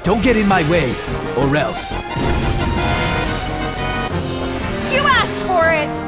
Don't get in my way, or else. You asked for it!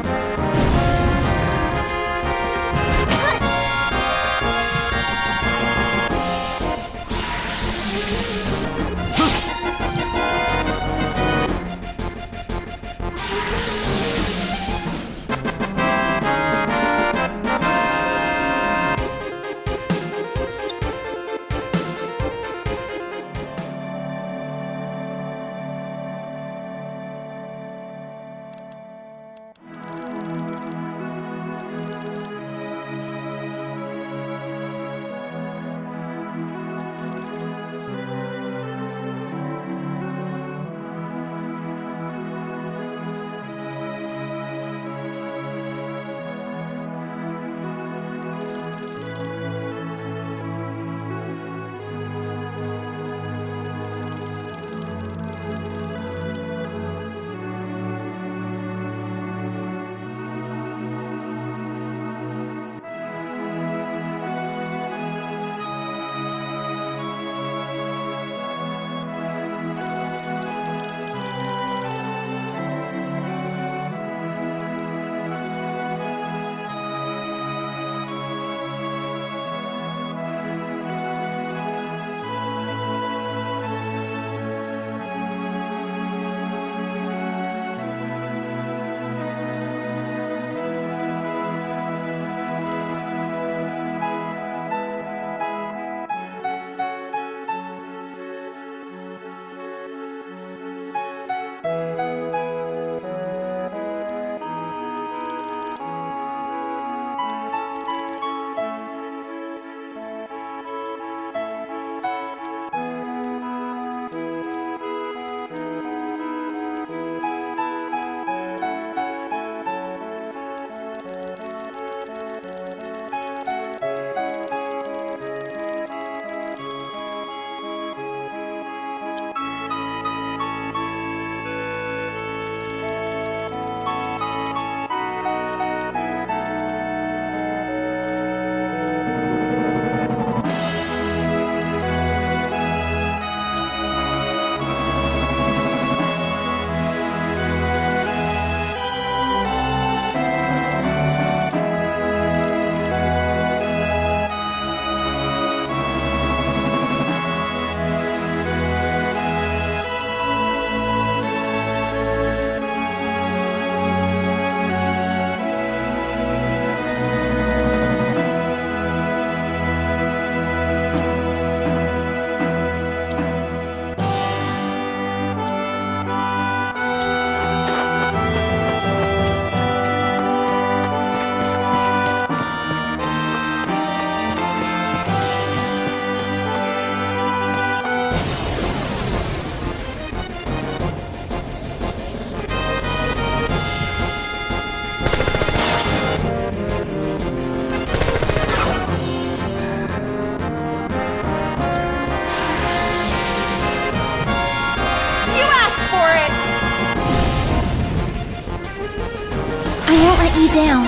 You down.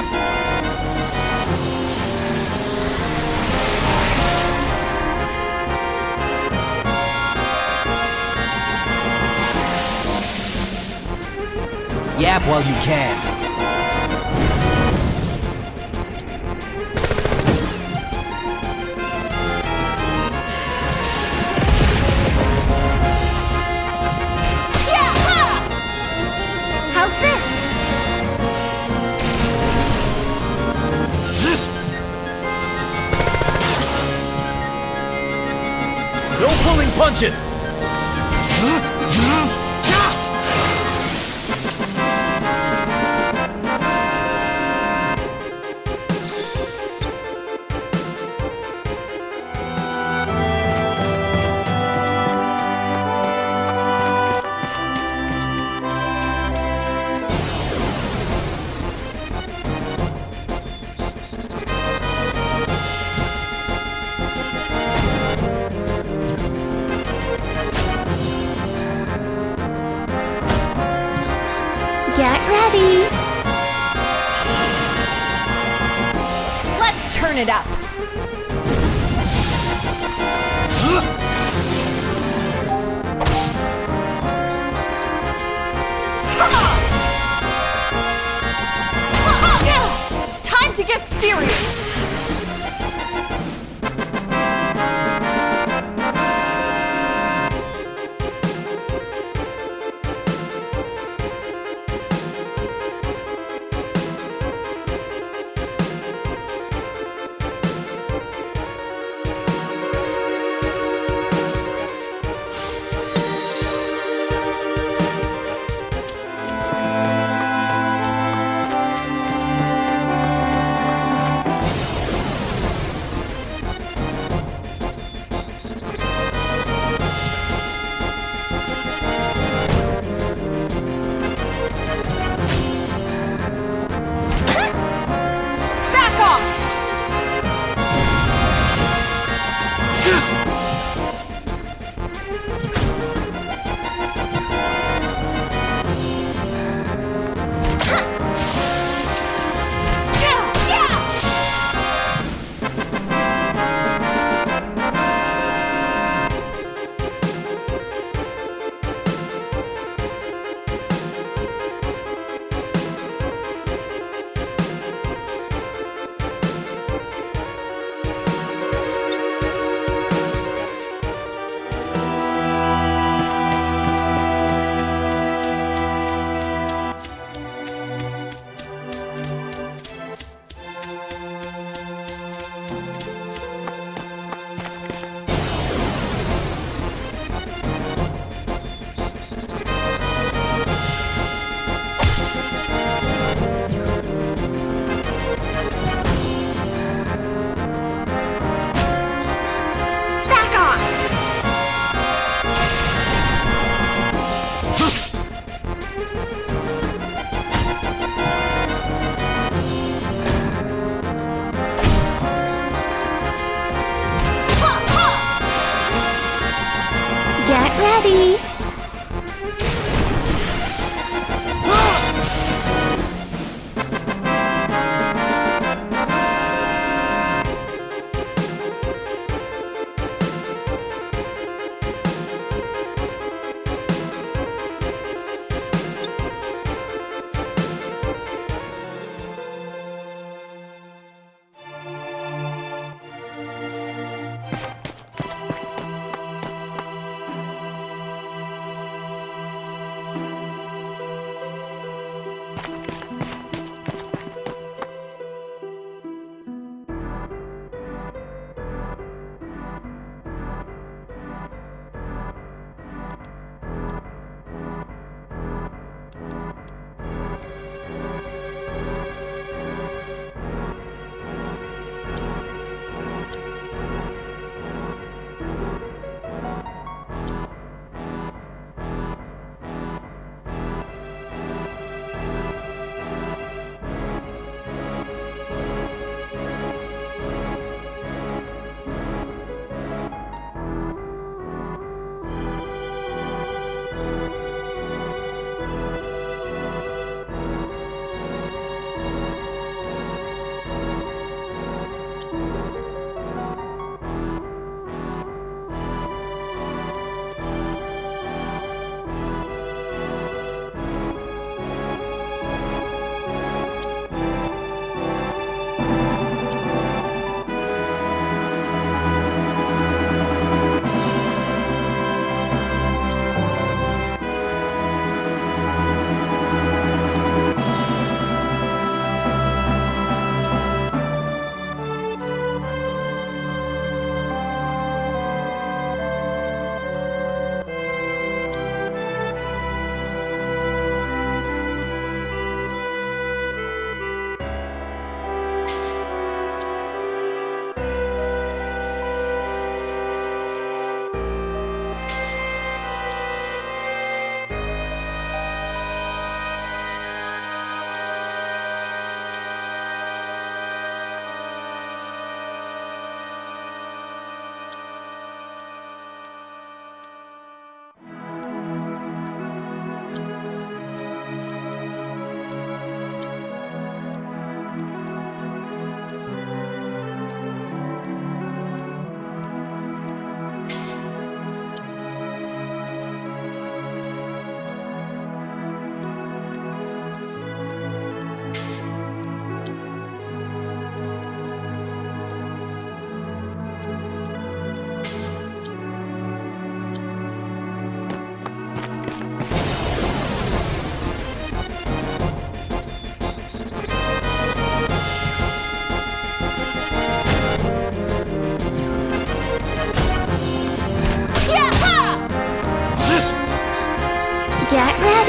Yap while you can. How's this? No pulling punches! Get ready! Let's turn it up! to get serious! Get ready.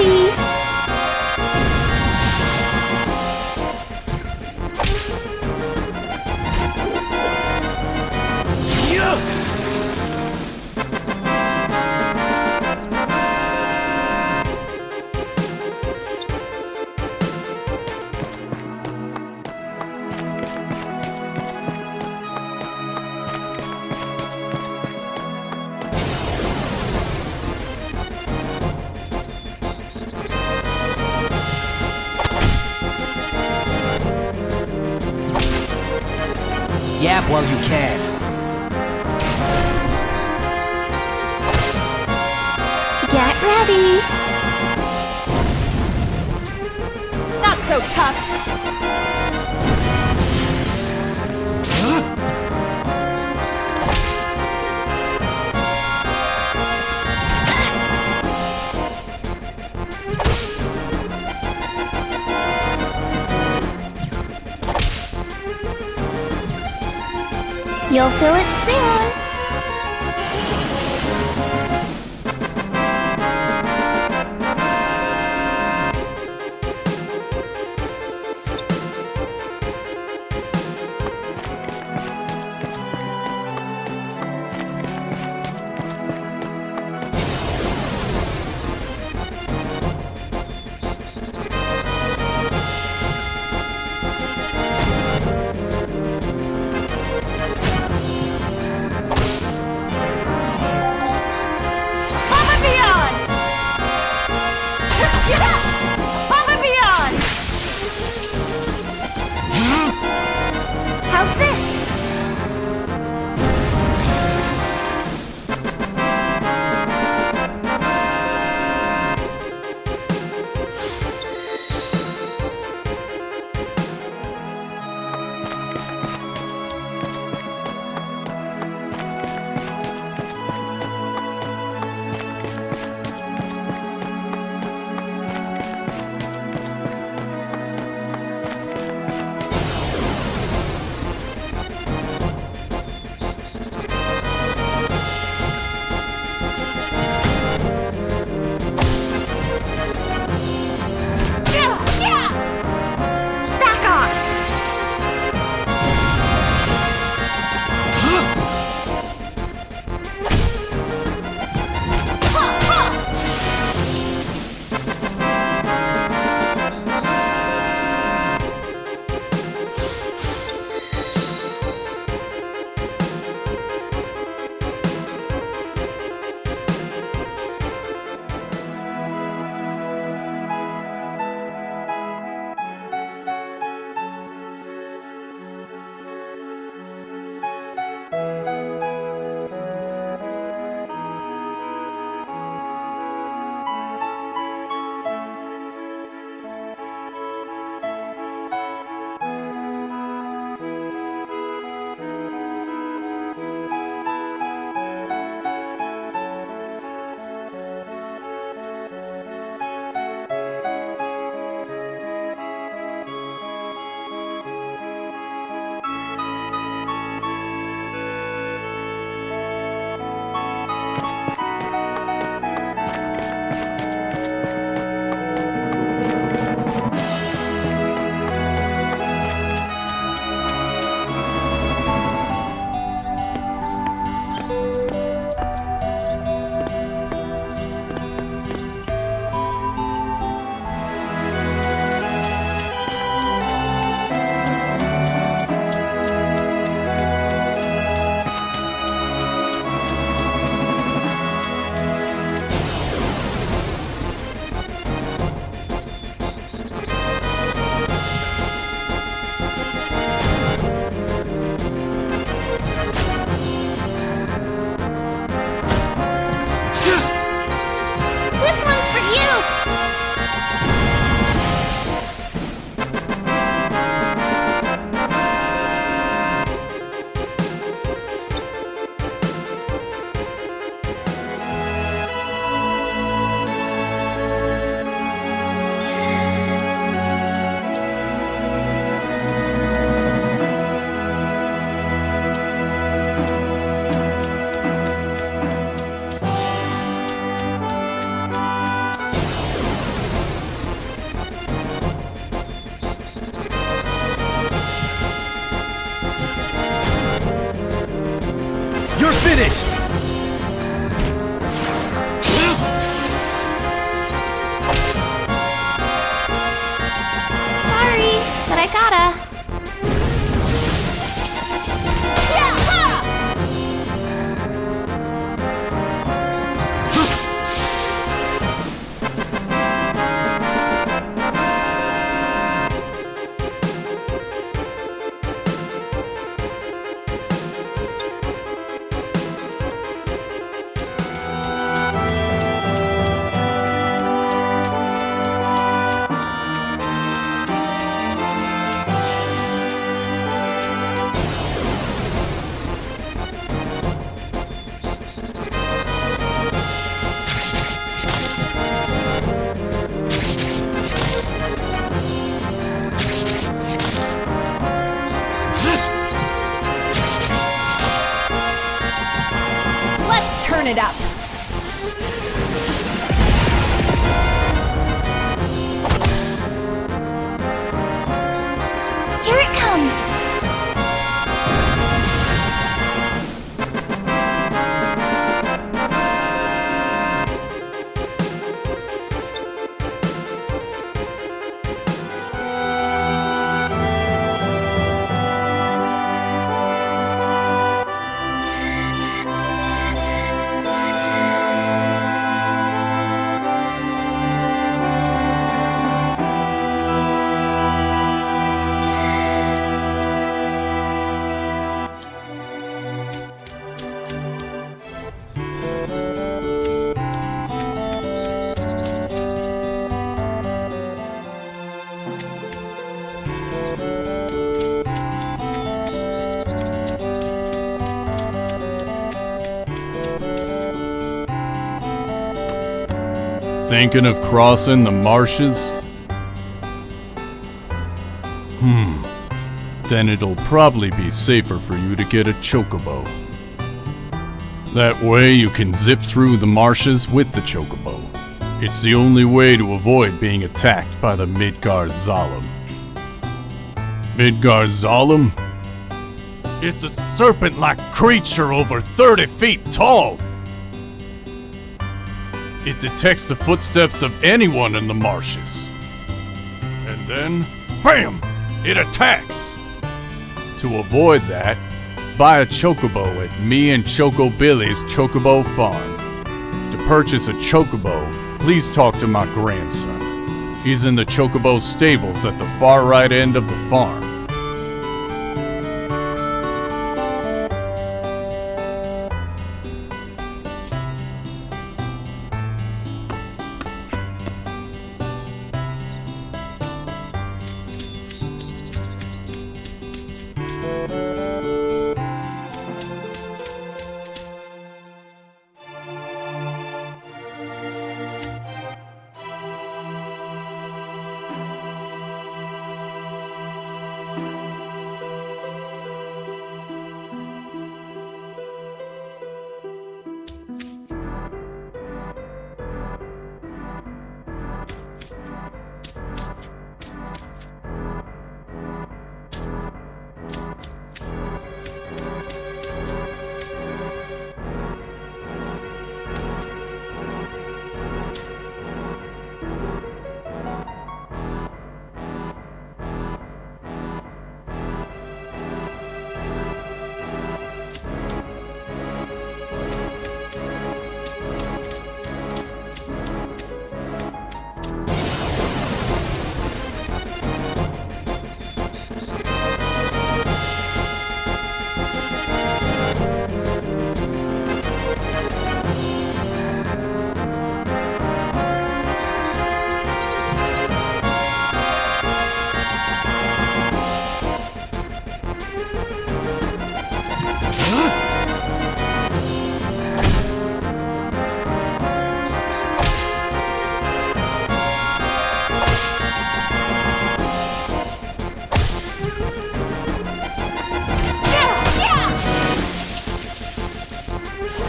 ready. Yap while you can. Get ready. Not so tough. You'll feel it soon. You're finished! Sorry, but I gotta. Turn it up. Here it comes. Thinking of crossing the marshes? Then it'll probably be safer for you to get a chocobo. That way you can zip through the marshes with the chocobo. It's the only way to avoid being attacked by the Midgar Zalem. Midgar Zalem? It's a serpent-like creature over 30 feet tall! It detects the footsteps of anyone in the marshes. And then, BAM! It attacks! To avoid that, buy a chocobo at me and Choco Billy's Chocobo Farm. To purchase a chocobo, please talk to my grandson. He's in the chocobo stables at the far right end of the farm.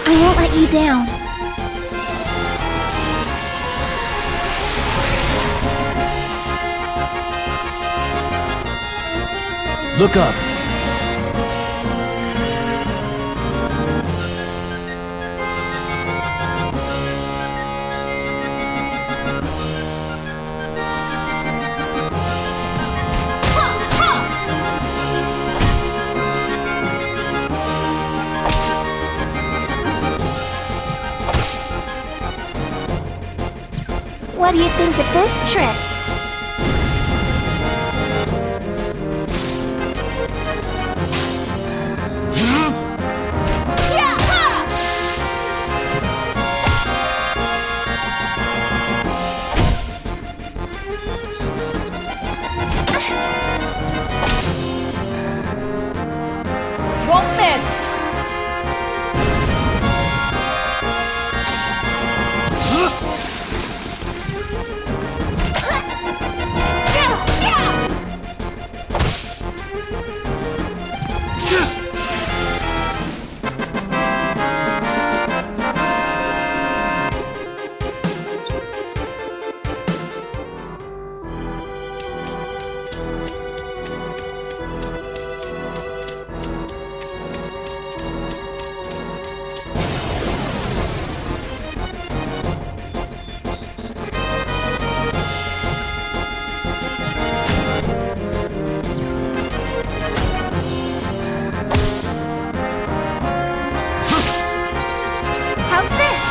I won't let you down. Look up. What do you think of this trick? Won't miss! How's this?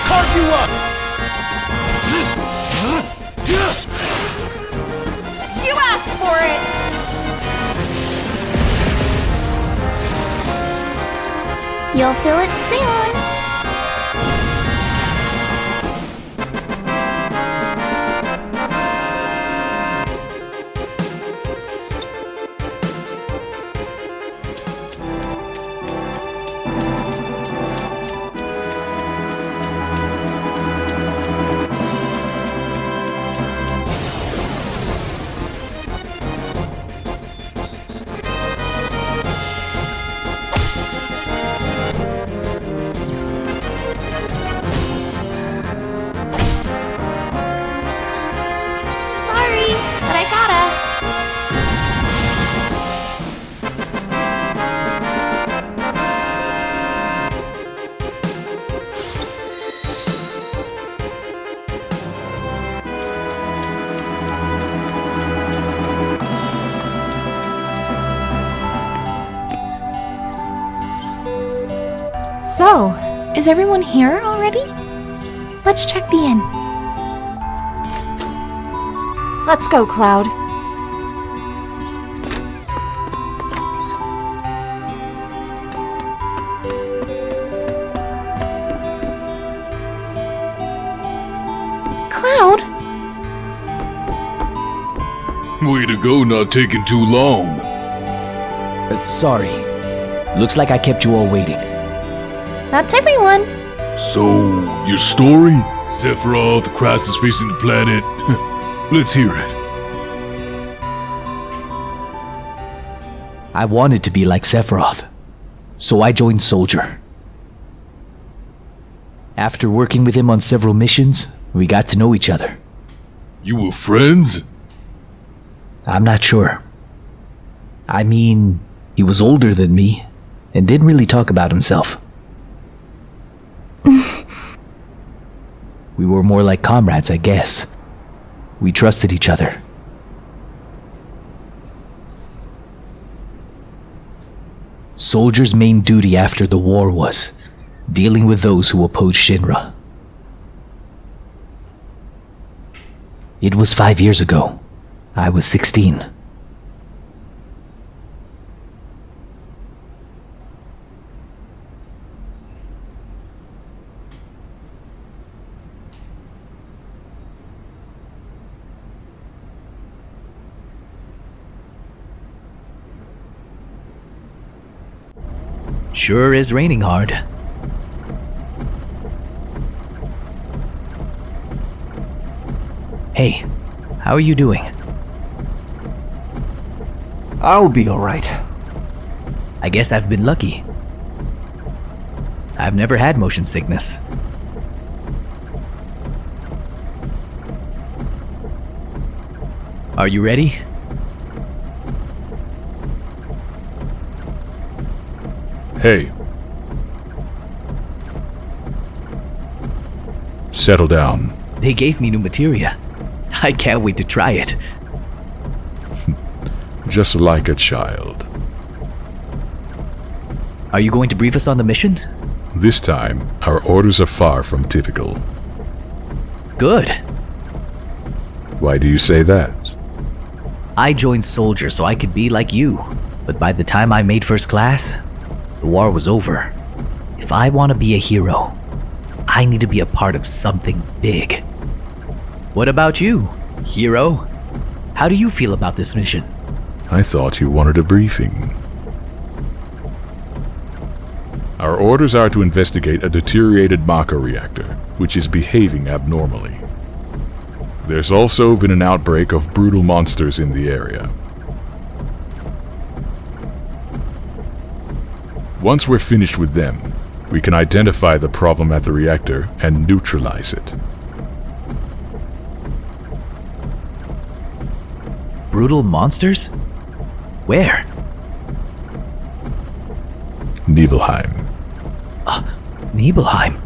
Carve you up! You asked for it! You'll feel it soon. Sorry, but I gotta. So, is everyone here already? Let's check the inn. Let's go, Cloud. Cloud? Way to go, not taking too long. Sorry. Looks like I kept you all waiting. That's everyone. So, your story? Sephiroth, the crisis facing the planet. Let's hear it. I wanted to be like Sephiroth, so I joined Soldier. After working with him on several missions, we got to know each other. You were friends? I'm not sure. I mean, he was older than me, and didn't really talk about himself. We were more like comrades, I guess. We trusted each other. Soldier's main duty after the war was dealing with those who opposed Shinra. It was 5 years ago. I was 16. Sure is raining hard. Hey, how are you doing? I'll be alright. I guess I've been lucky. I've never had motion sickness. Are you ready? Hey. Settle down. They gave me new materia. I can't wait to try it. Just like a child. Are you going to brief us on the mission? This time, our orders are far from typical. Good. Why do you say that? I joined soldier so I could be like you. But by the time I made first class, the war was over. If I want to be a hero, I need to be a part of something big. What about you, hero? How do you feel about this mission? I thought you wanted a briefing. Our orders are to investigate a deteriorated Mako reactor, which is behaving abnormally. There's also been an outbreak of brutal monsters in the area. Once we're finished with them, we can identify the problem at the reactor and neutralize it. Brutal monsters? Where? Nibelheim. Nibelheim.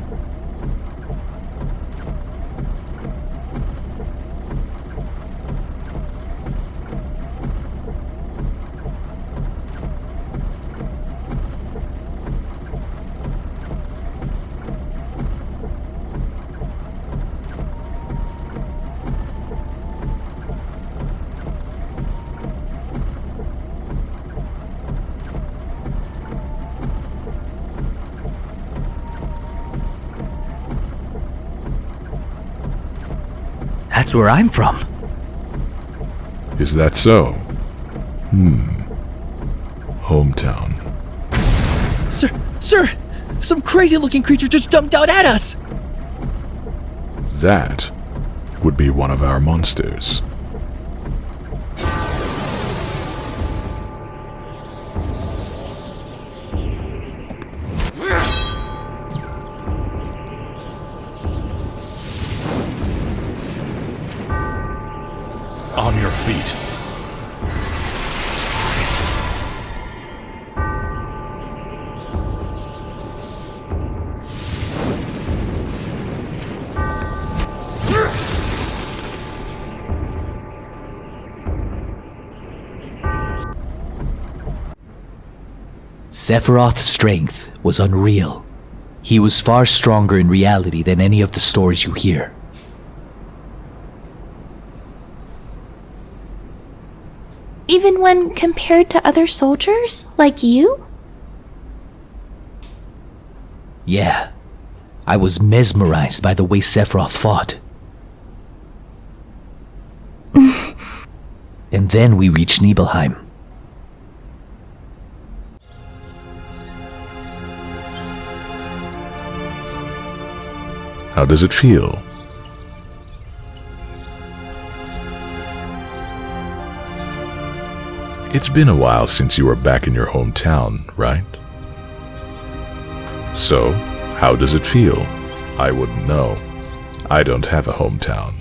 That's where I'm from. Is that so? Hometown. Sir! Some crazy-looking creature just jumped out at us! That would be one of our monsters. On your feet. Sephiroth's strength was unreal. He was far stronger in reality than any of the stories you hear. Even when compared to other soldiers, like you? Yeah, I was mesmerized by the way Sephiroth fought. And then we reached Nibelheim. How does it feel? It's been a while since you were back in your hometown, right? So, how does it feel? I wouldn't know. I don't have a hometown.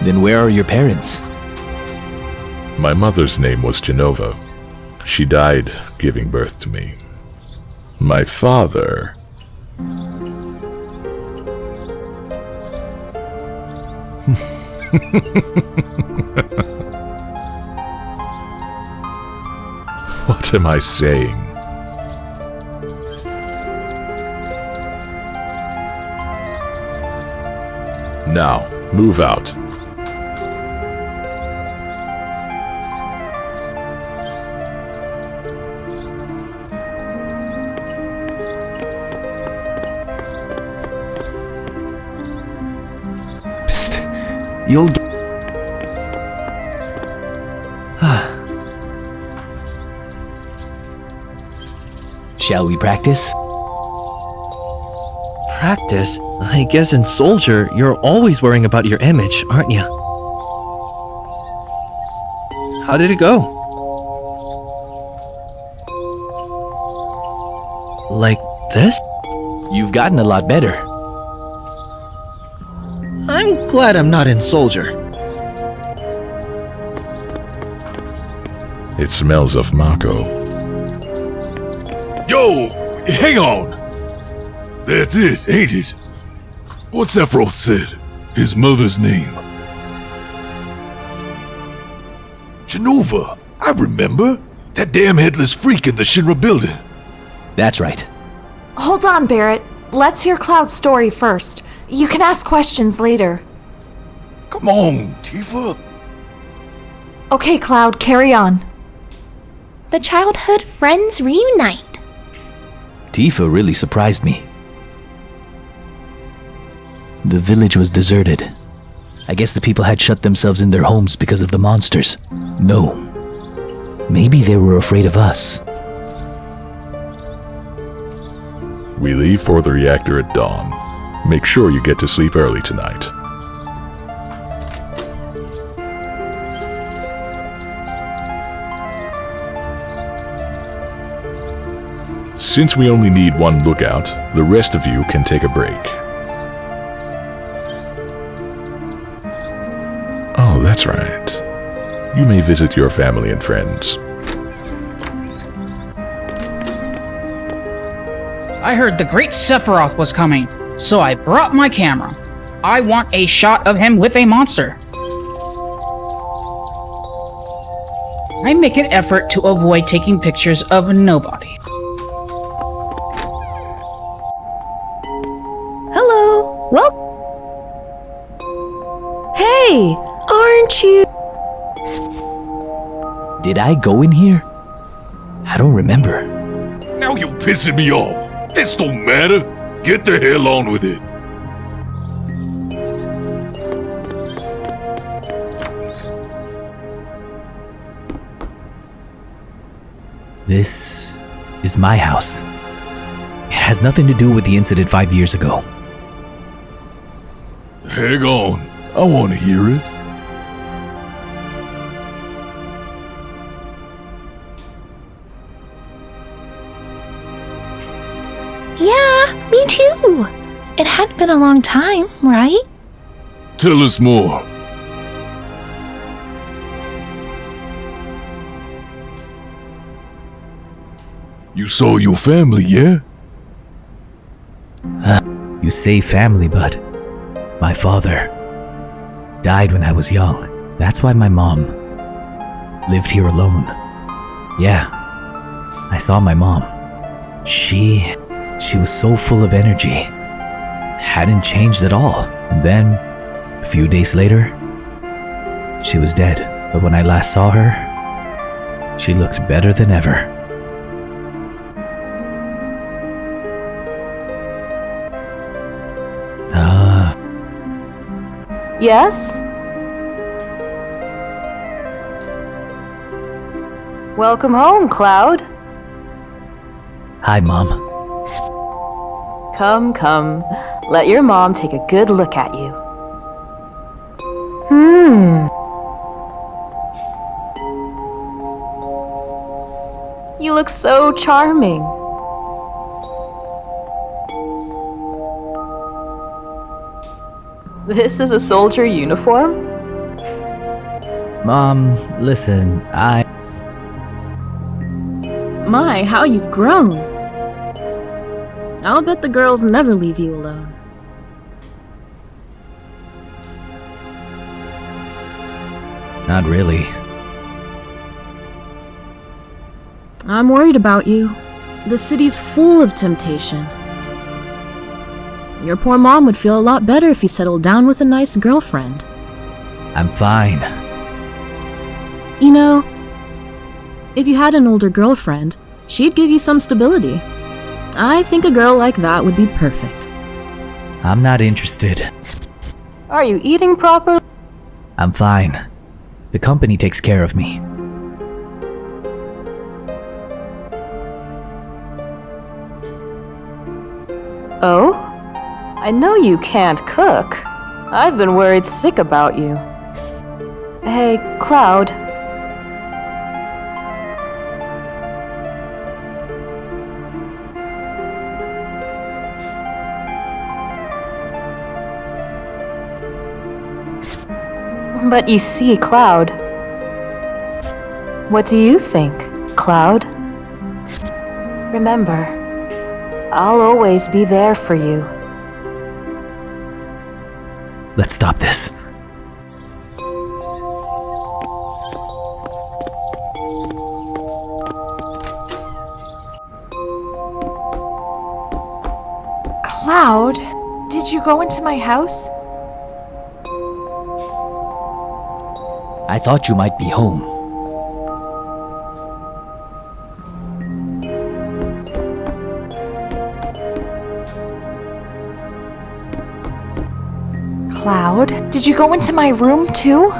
Then where are your parents? My mother's name was Genova. She died giving birth to me. My father... What am I saying? Now, move out. Psst. You'll get... Shall we practice? Practice? I guess in Soldier, you're always worrying about your image, aren't you? How did it go? Like this? You've gotten a lot better. I'm glad I'm not in Soldier. It smells of Mako. Yo, hang on. That's it, ain't it? What's Sephiroth said? His mother's name. Genova. I remember. That damn headless freak in the Shinra building. That's right. Hold on, Barrett. Let's hear Cloud's story first. You can ask questions later. Come on, Tifa. Okay, Cloud, carry on. The childhood friends reunite. Tifa really surprised me. The village was deserted. I guess the people had shut themselves in their homes because of the monsters. No. Maybe they were afraid of us. We leave for the reactor at dawn. Make sure you get to sleep early tonight. Since we only need one lookout, the rest of you can take a break. Oh, that's right. You may visit your family and friends. I heard the great Sephiroth was coming, so I brought my camera. I want a shot of him with a monster. I make an effort to avoid taking pictures of nobody. Hello. Well. Hey, aren't you? Did I go in here? I don't remember. Now you pissing me off. This don't matter. Get the hell on with it. This is my house. It has nothing to do with the incident 5 years ago. Hang on. I want to hear it. Yeah, me too. It had been a long time, right? Tell us more. You saw your family, yeah? You say family, but my father died when I was young. That's why my mom lived here alone. Yeah, I saw my mom. She was so full of energy. Hadn't changed at all. And then, a few days later, she was dead. But when I last saw her, she looked better than ever. Yes? Welcome home, Cloud. Hi, Mom. Come. Let your mom take a good look at you. You look so charming. This is a soldier uniform? Mom, listen, My, how you've grown. I'll bet the girls never leave you alone. Not really. I'm worried about you. The city's full of temptation. Your poor mom would feel a lot better if you settled down with a nice girlfriend. I'm fine. You know, if you had an older girlfriend, she'd give you some stability. I think a girl like that would be perfect. I'm not interested. Are you eating properly? I'm fine. The company takes care of me. Oh? I know you can't cook. I've been worried sick about you. Hey, Cloud. But you see, Cloud. What do you think, Cloud? Remember, I'll always be there for you. Let's stop this. Cloud, did you go into my house? I thought you might be home. Cloud, did you go into my room too?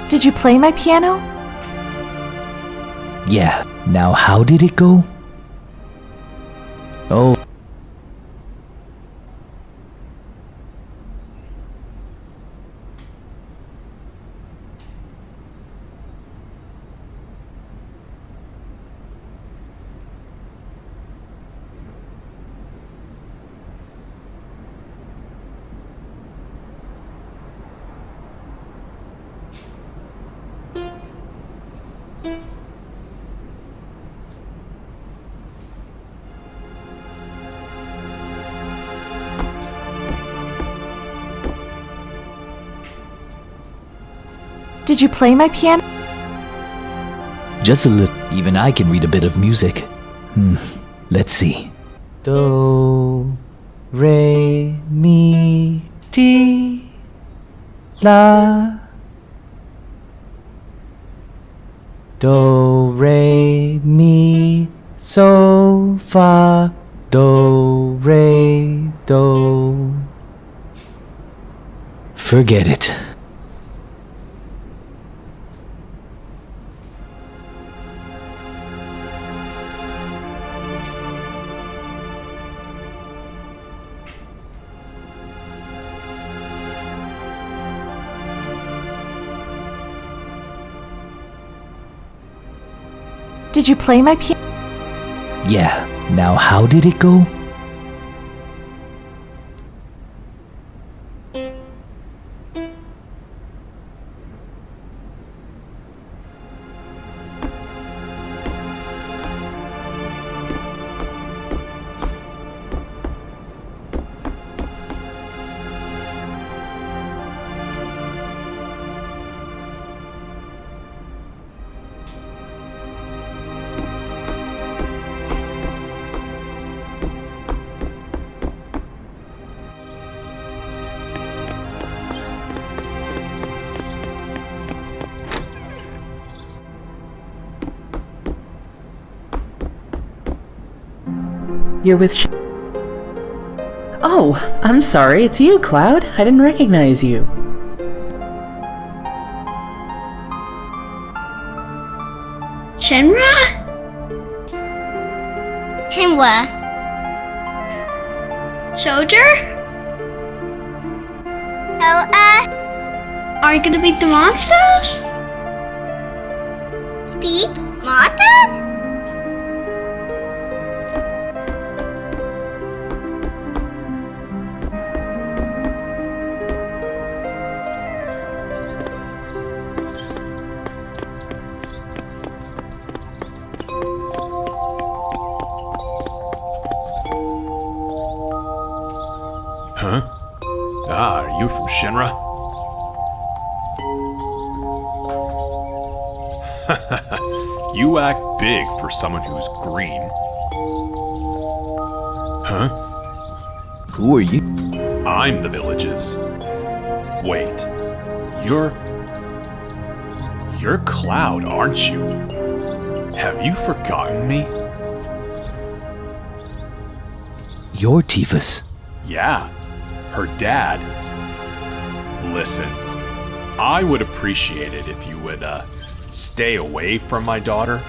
Did you play my piano? Yeah, now how did it go? Oh. Did you play my piano? Just a little. Even I can read a bit of music. Let's see. Do, re, mi, ti, la. Do, re, mi, so, fa. Do, re, do. Forget it. Did you play my piano? Yeah, now how did it go? You're with Oh, I'm sorry, it's you, Cloud. I didn't recognize you. Shinra? Himwa? Soldier? Are you gonna beat the monsters? Beat monsters? Huh? Ah, are you from Shinra? You act big for someone who's green. Huh? Who are you? I'm the village's. Wait, you're Cloud, aren't you? Have you forgotten me? You're Tifa's. Yeah, her dad. Listen, I would appreciate it if you would, stay away from my daughter.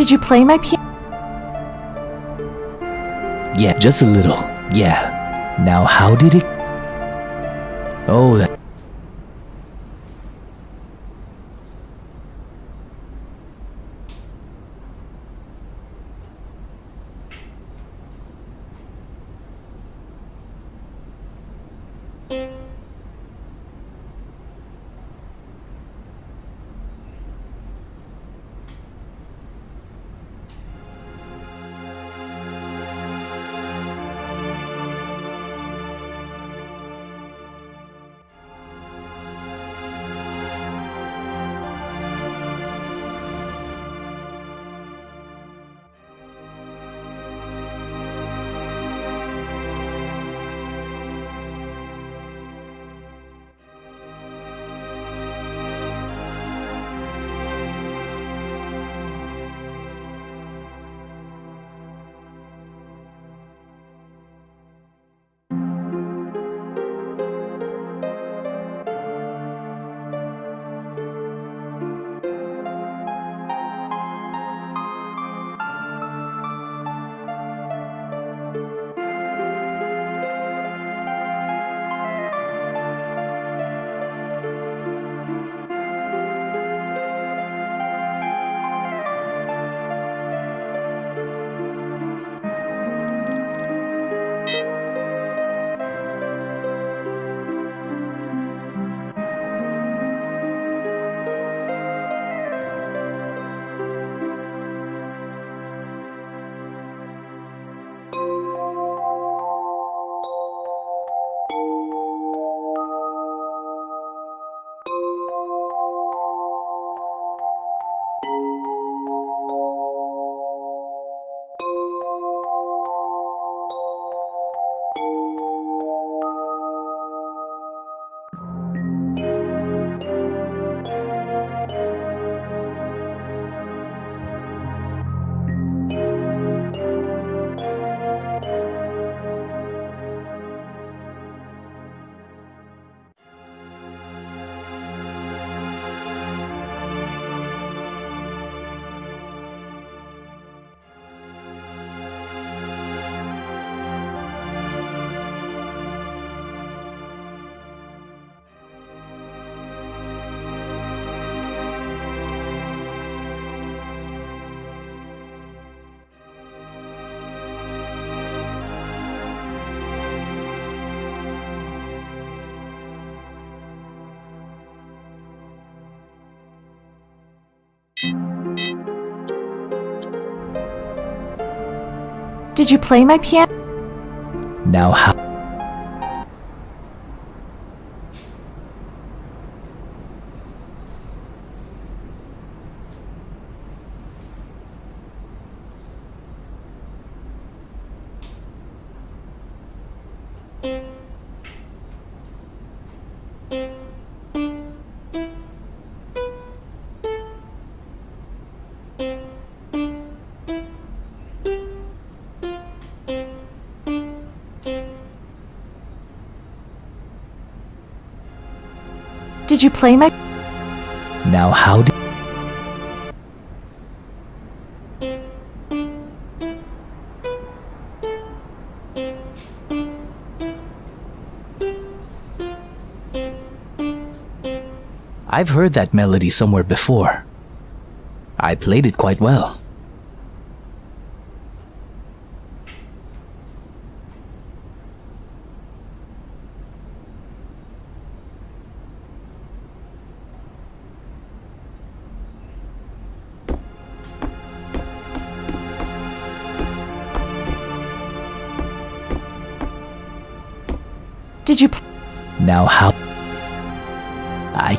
Did you play my piano? Yeah, just a little. Yeah. Now, how did it? Oh, that. Did you play my piano? Now how? Did you play my... Now how did... I've heard that melody somewhere before. I played it quite well. Did you... Now how... I...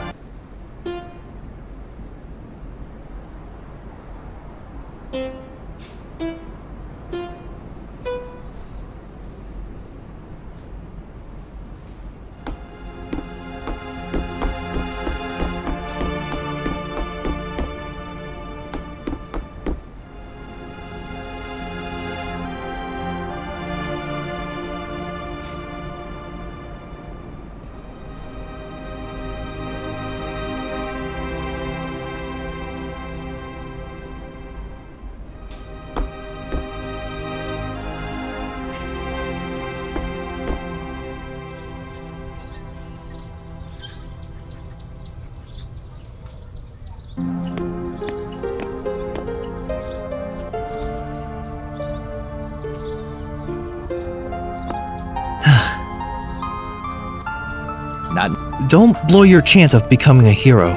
Don't blow your chance of becoming a hero.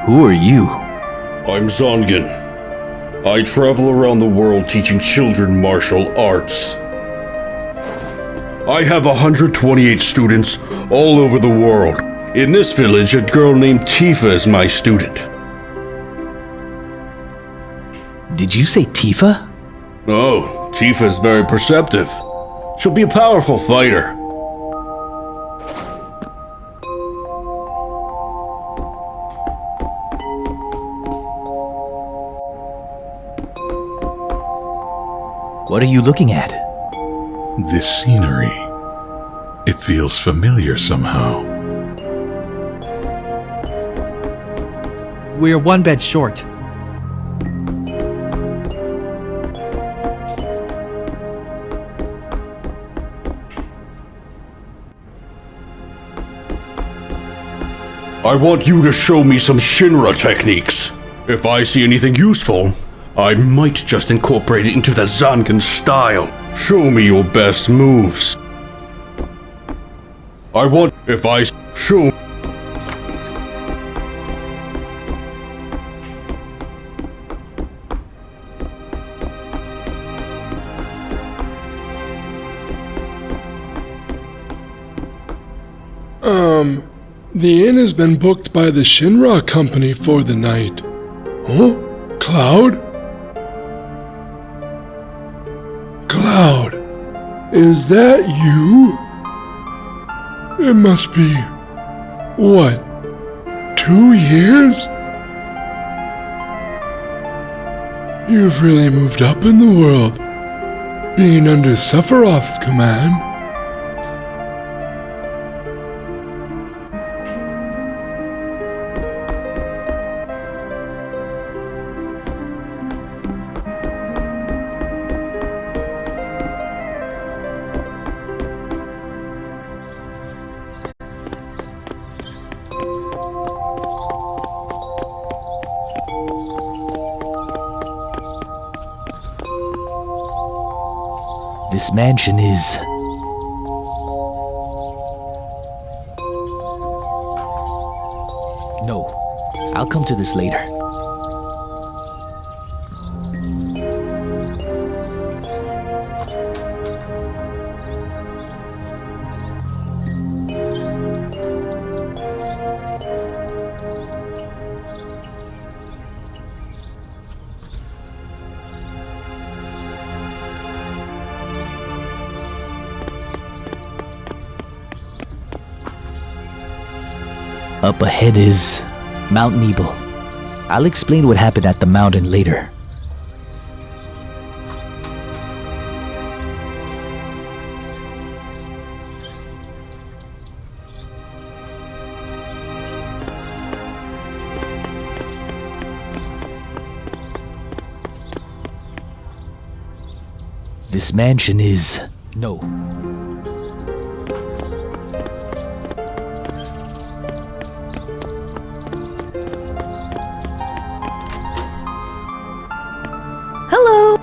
Who are you? I'm Zongen. I travel around the world teaching children martial arts. I have 128 students all over the world. In this village, a girl named Tifa is my student. Did you say Tifa? Oh, Tifa is very perceptive. She'll be a powerful fighter. What are you looking at? This scenery. It feels familiar somehow. We're one bed short. I want you to show me some Shinra techniques. If I see anything useful, I might just incorporate it into the Zangen style. Show me your best moves. I want... If I show... The inn has been booked by the Shinra company for the night. Huh? Cloud? Cloud, is that you? It must be... what? 2 years? You've really moved up in the world, being under Sephiroth's command. This mansion is... I'll come to this later. Up ahead is Mount Nebel. I'll explain what happened at the mountain later. This mansion is... no. Hello!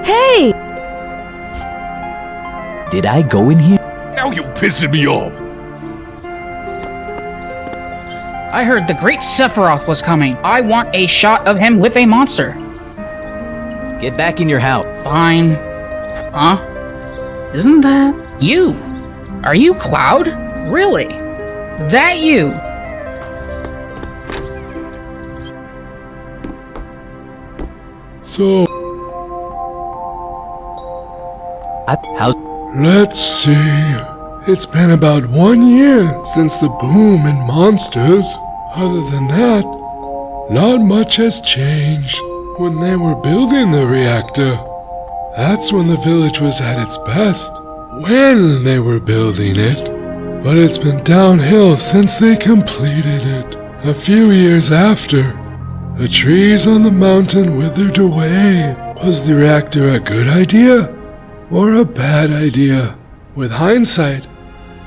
Hey! Did I go in here? Now you're pissing me off. I heard the great Sephiroth was coming. I want a shot of him with a monster. Get back in your house. Fine. Huh? Isn't that you? Are you Cloud? Really? That you? So, how's... let's see. It's been about 1 year since the boom in monsters. Other than that, not much has changed. When they were building the reactor, that's when the village was at its best. When they were building it. But it's been downhill since they completed it. A few years after, the trees on the mountain withered away. Was the reactor a good idea or a bad idea? With hindsight,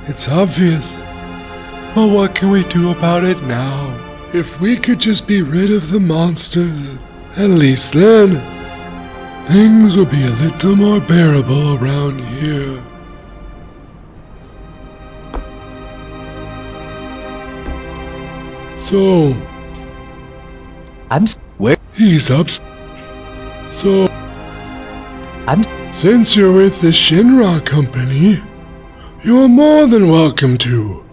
it's obvious. But what can we do about it now? If we could just be rid of the monsters, at least then, things would be a little more bearable around here. So, where? He's up. So, since you're with the Shinra company, you're more than welcome to.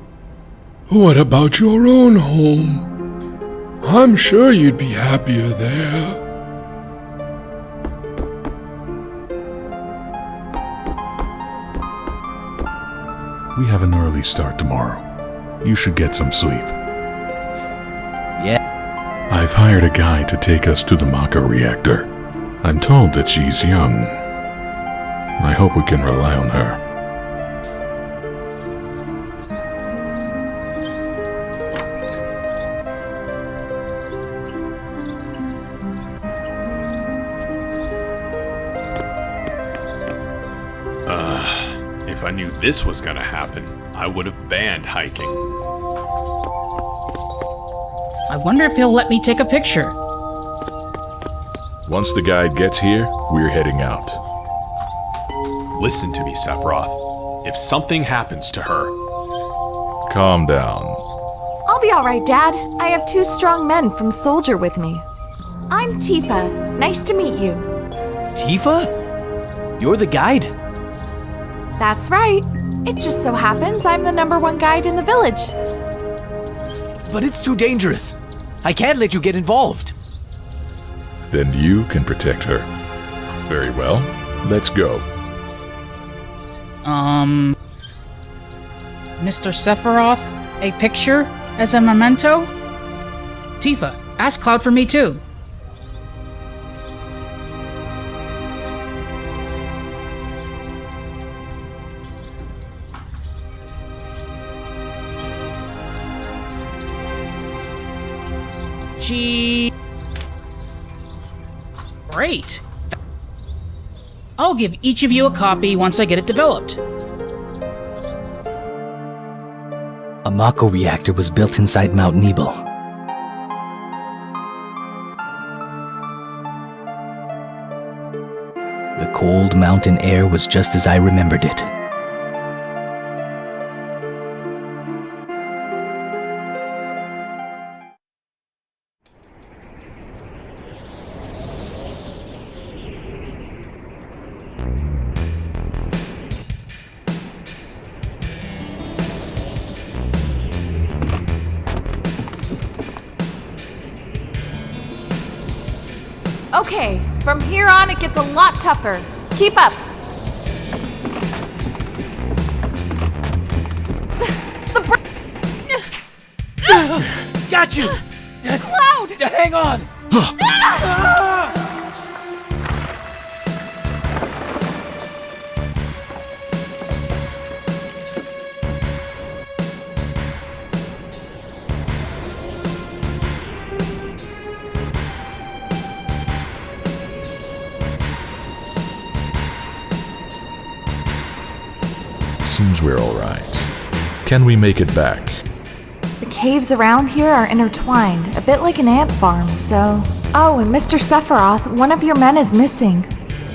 What about your own home? I'm sure you'd be happier there. We have an early start tomorrow. You should get some sleep. Yeah. I've hired a guy to take us to the Maka reactor. I'm told that she's young. I hope we can rely on her. If I knew this was gonna happen, I would have banned hiking. I wonder if he'll let me take a picture. Once the guide gets here, we're heading out. Listen to me, Sephiroth. If something happens to her... Calm down. I'll be alright, Dad. I have 2 strong men from Soldier with me. I'm Tifa. Nice to meet you. Tifa? You're the guide? That's right. It just so happens I'm the #1 guide in the village. But it's too dangerous. I can't let you get involved. Then you can protect her. Very well. Let's go. Mr. Sephiroth, a picture as a memento? Tifa, ask Cloud for me too. Great. I'll give each of you a copy once I get it developed. A Mako reactor was built inside Mount Nebel. The cold mountain air was just as I remembered it. Okay, from here on it gets a lot tougher. Keep up. Got you! Cloud! Hang on! Seems we're alright. Can we make it back? The caves around here are intertwined, a bit like an ant farm, so... Oh, and Mr. Sephiroth, one of your men is missing.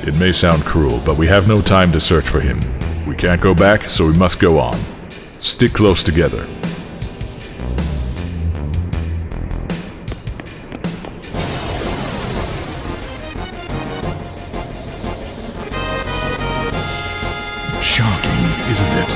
It may sound cruel, but we have no time to search for him. We can't go back, so we must go on. Stick close together. Shocking, isn't it?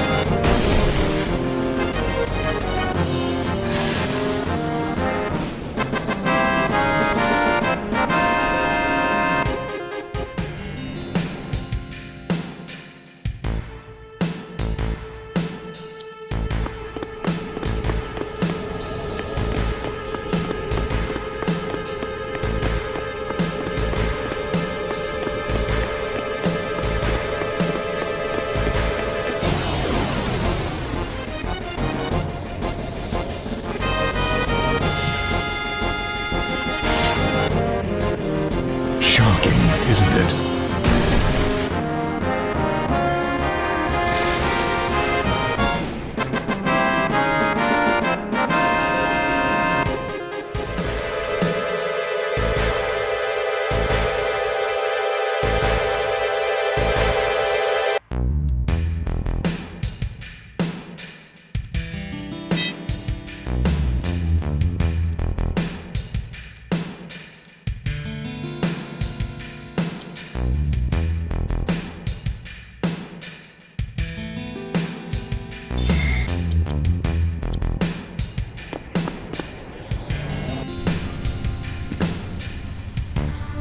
Shocking, isn't it?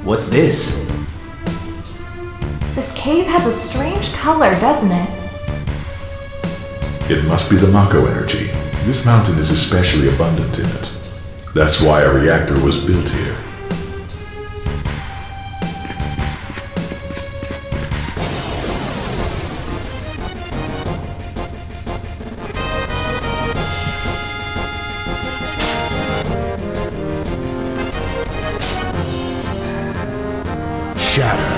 What's this? This cave has a strange color, doesn't it? It must be the Mako energy. This mountain is especially abundant in it. That's why a reactor was built here. Shatter.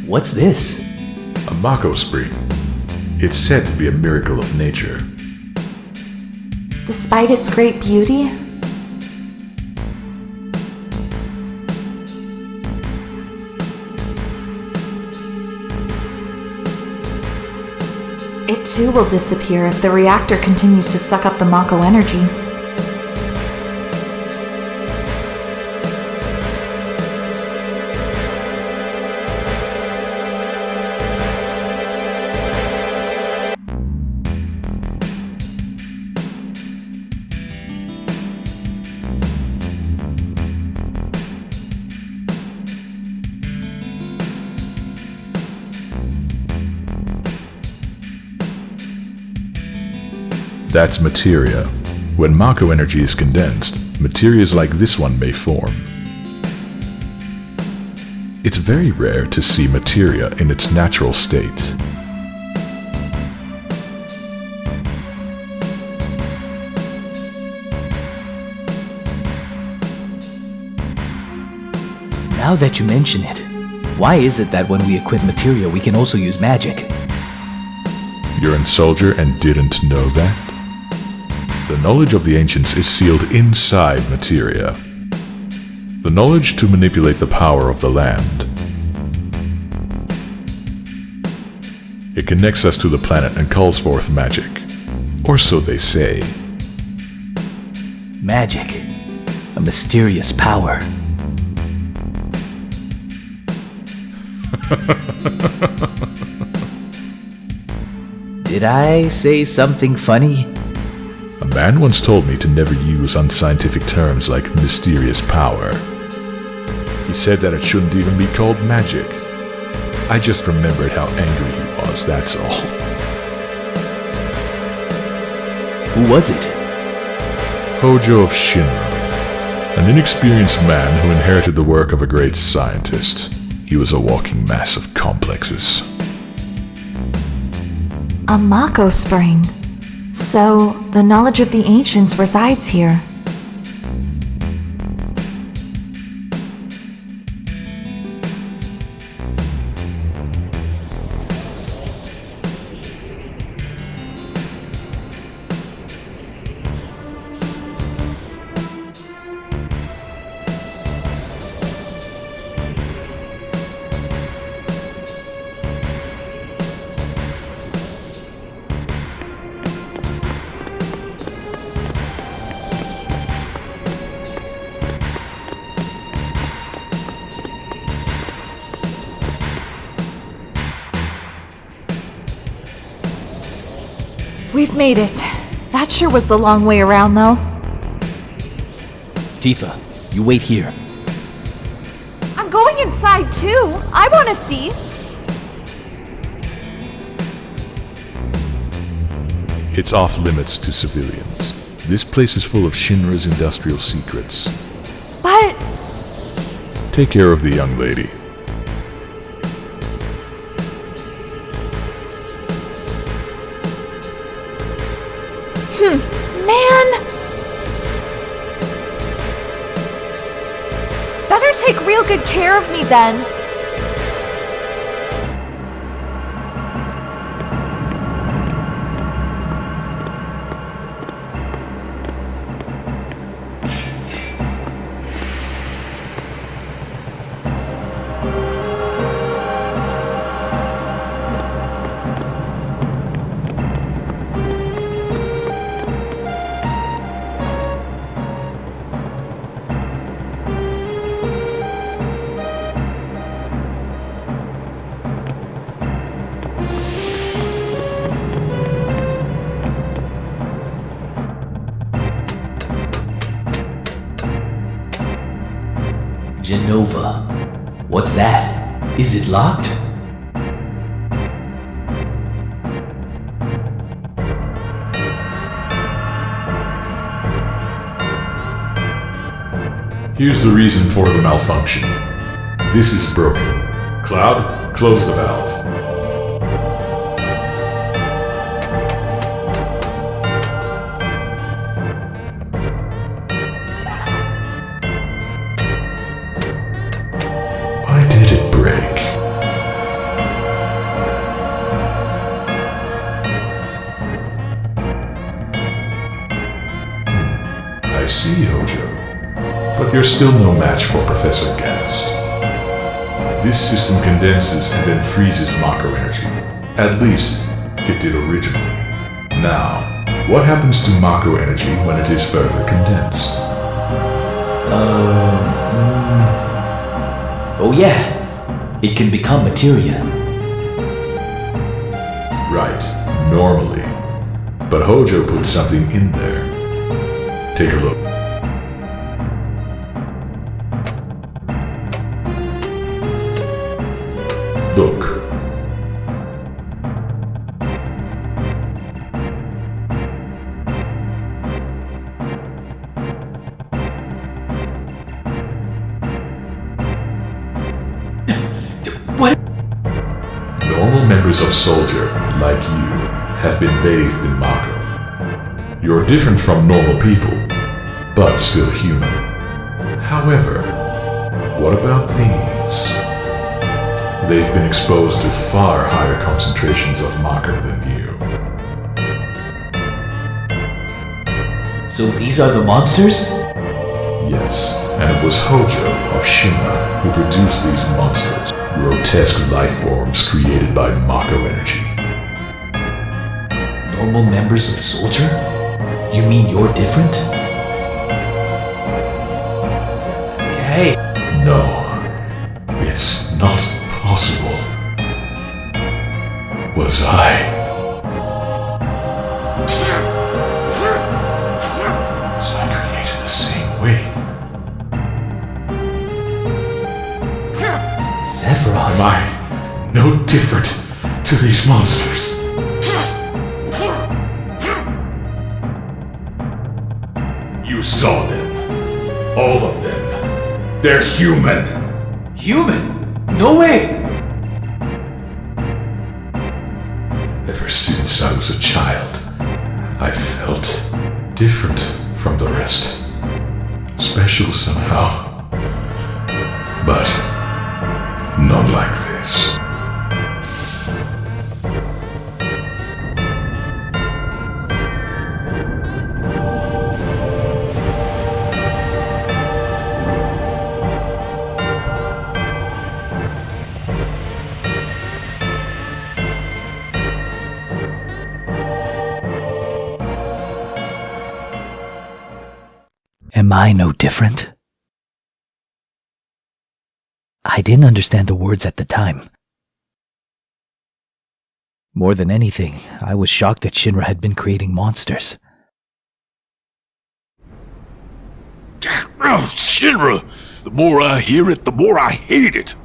What's this? A Mako spring. It's said to be a miracle of nature. Despite its great beauty, it too will disappear if the reactor continues to suck up the Mako energy. That's materia. When Mako energy is condensed, materias like this one may form. It's very rare to see materia in its natural state. Now that you mention it, why is it that when we equip materia we can also use magic? You're a soldier and didn't know that? The knowledge of the ancients is sealed inside materia. The knowledge to manipulate the power of the land. It connects us to the planet and calls forth magic. Or so they say. Magic. A mysterious power. Did I say something funny? A man once told me to never use unscientific terms like mysterious power. He said that it shouldn't even be called magic. I just remembered how angry he was, that's all. Who was it? Hojo of Shinra. An inexperienced man who inherited the work of a great scientist. He was a walking mass of complexes. A Mako spring. So, the knowledge of the ancients resides here. We've made it. That sure was the long way around, though. Tifa, you wait here. I'm going inside, too. I want to see. It's off limits to civilians. This place is full of Shinra's industrial secrets. But... Take care of the young lady. Man! Better take real good care of me then. Genova. What's that? Is it locked? Here's the reason for the malfunction. This is broken. Cloud, close the valve. Why did it break? I see, Hojo. But you're still no match for Professor Gast. This system condenses and then freezes Mako energy. At least, it did originally. Now, what happens to Mako energy when it is further condensed? Oh yeah, it can become materia. Right, normally. But Hojo put something in there. Take a look. Look. What? Normal members of Soldier, like you, have been bathed in Mako. You're different from normal people, but still human. However, what about these? They've been exposed to far higher concentrations of Mako than you. So these are the monsters? Yes, and it was Hojo of Shinra who produced these monsters, grotesque life forms created by Mako energy. Normal members of Soldier? You mean you're different? Hey! No, it's not possible. Was I created the same way? Sephiroth. Am I no different to these monsters? You saw them. All of them. They're human. Human? No way! Ever since I was a child, I felt different from the rest. Special somehow. But not like this. Am I no different? I didn't understand the words at the time. More than anything, I was shocked that Shinra had been creating monsters. Oh, Shinra! The more I hear it, the more I hate it!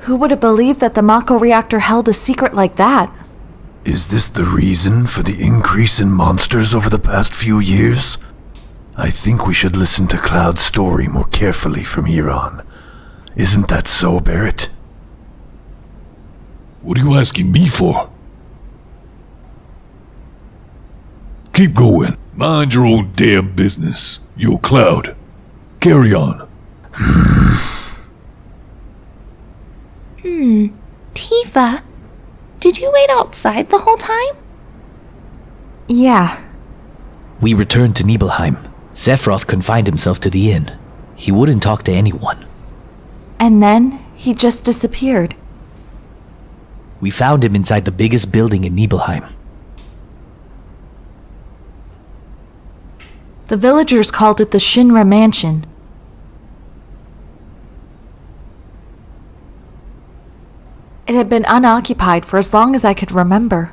Who would have believed that the Mako reactor held a secret like that? Is this the reason for the increase in monsters over the past few years? I think we should listen to Cloud's story more carefully from here on. Isn't that so, Barrett? What are you asking me for? Keep going. Mind your own damn business. Yo, Cloud. Carry on. Tifa, did you wait outside the whole time? Yeah. We returned to Nibelheim. Sephiroth confined himself to the inn. He wouldn't talk to anyone. And then he just disappeared. We found him inside the biggest building in Nibelheim. The villagers called it the Shinra Mansion. It had been unoccupied for as long as I could remember.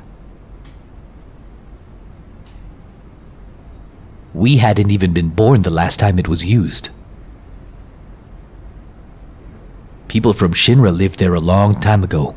We hadn't even been born the last time it was used. People from Shinra lived there a long time ago.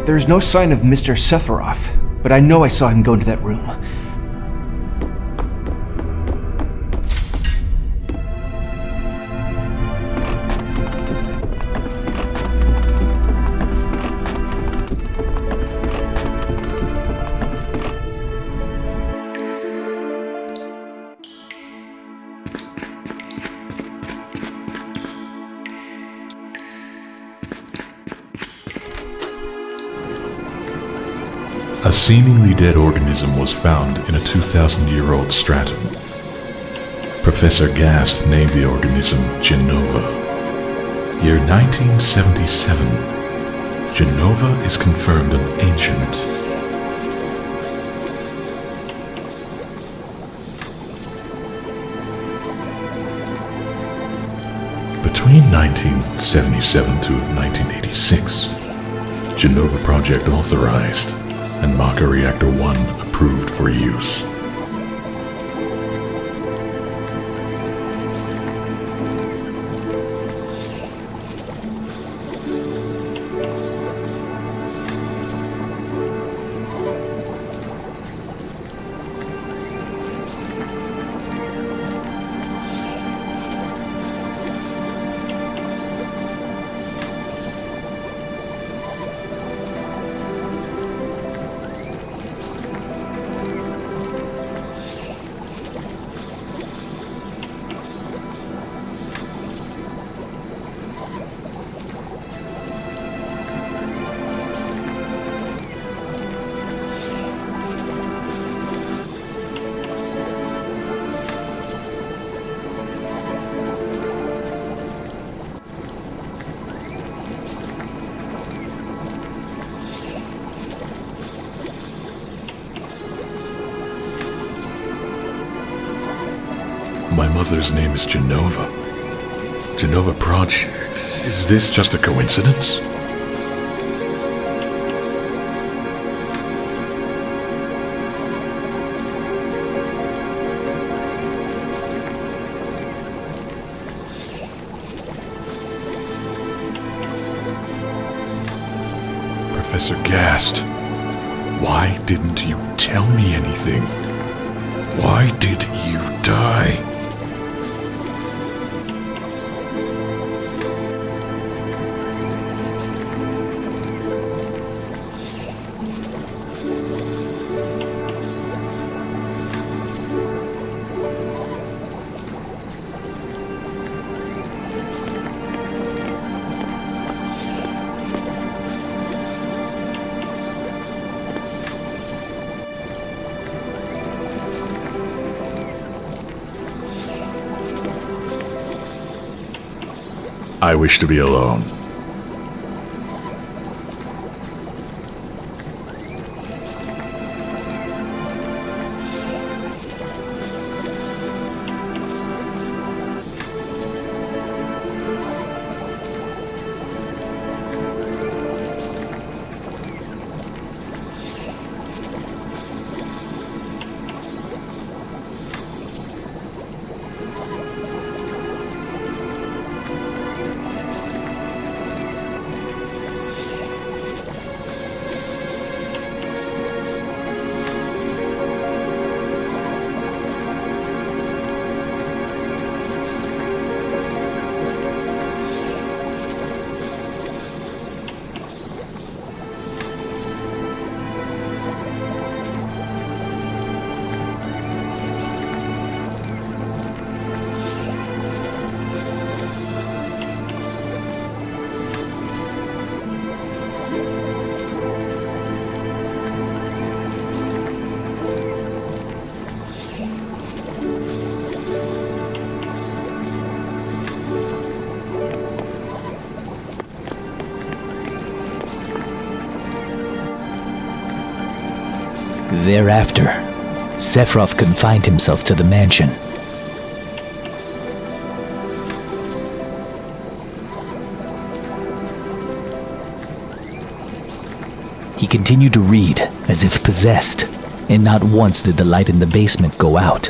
There's no sign of Mr. Sephiroth, but I know I saw him go into that room. A seemingly dead organism was found in a 2,000-year-old stratum. Professor Gast named the organism Genova. Year 1977. Genova is confirmed an ancient. Between 1977 to 1986, Genova Project authorized and Mako Reactor 1 approved. approved for use. My mother's name is Genova. Genova Projects. Is this just a coincidence? Professor Gast, why didn't you tell me anything? Why did you die? I wish to be alone. Thereafter, Sephiroth confined himself to the mansion. He continued to read as if possessed, and not once did the light in the basement go out.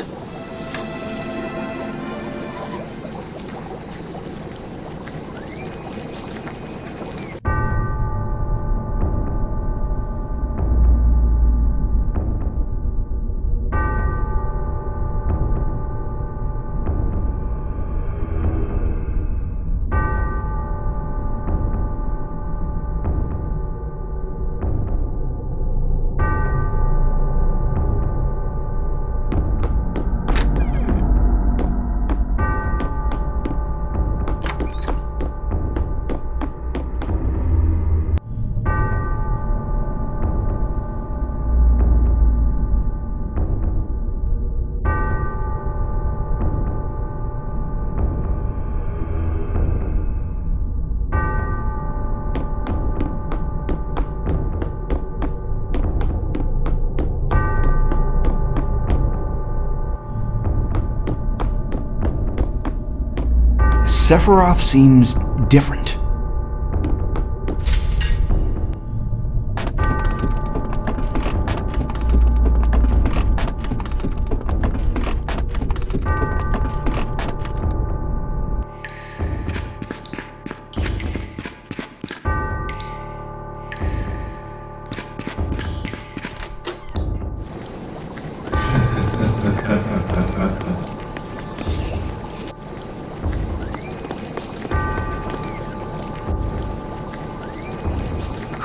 Sephiroth seems different.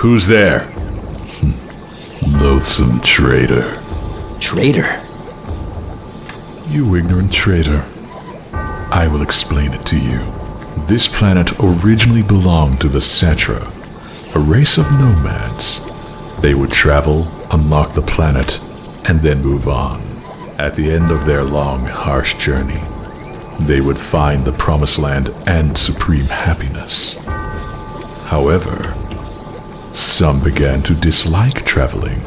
Who's there? Loathsome traitor. Traitor? You ignorant traitor. I will explain it to you. This planet originally belonged to the Cetra, a race of nomads. They would travel, unlock the planet, and then move on. At the end of their long, harsh journey, they would find the Promised Land and supreme happiness. However, some began to dislike traveling.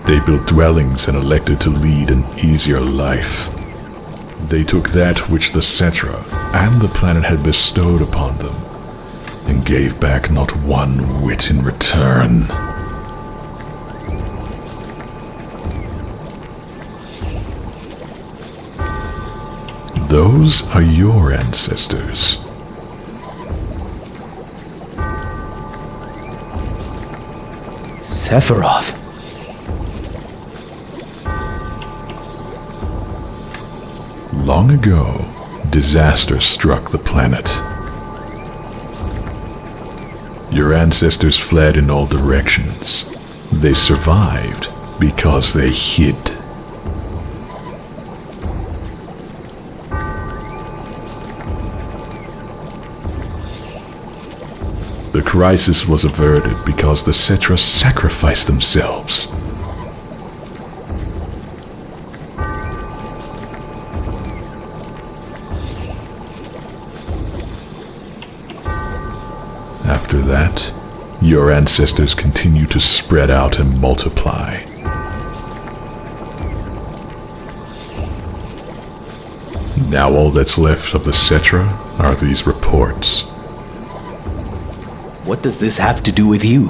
They built dwellings and elected to lead an easier life. They took that which the Cetra and the planet had bestowed upon them, and gave back not one whit in return. Those are your ancestors. Sephiroth. Long ago, disaster struck the planet. Your ancestors fled in all directions. They survived because they hid. The crisis was averted because the Cetra sacrificed themselves. After that, your ancestors continue to spread out and multiply. Now all that's left of the Cetra are these reports. What does this have to do with you?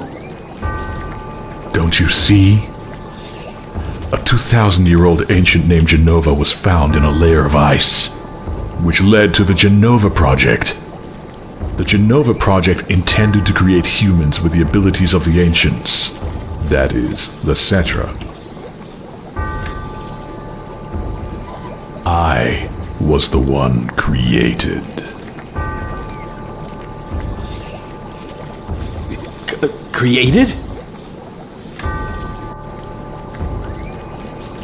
Don't you see? A 2,000-year-old ancient named Genova was found in a layer of ice, which led to the Genova Project. The Genova Project intended to create humans with the abilities of the ancients. That is, the Cetra. I was the one created. Created?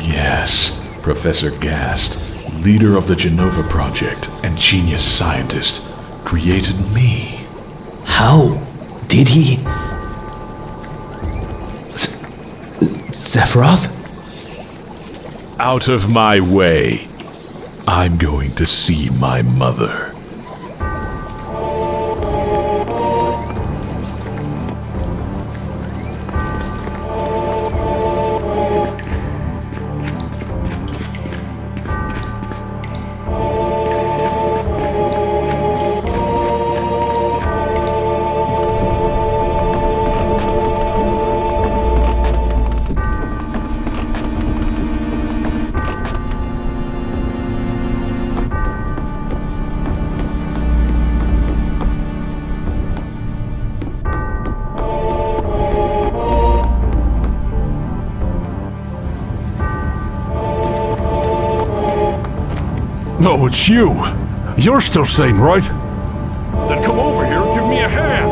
Yes, Professor Gast, leader of the Genova Project and genius scientist, created me. How did he? Sephiroth? Out of my way. I'm going to see my mother. No, it's you. You're still sane, right? Then come over here and give me a hand.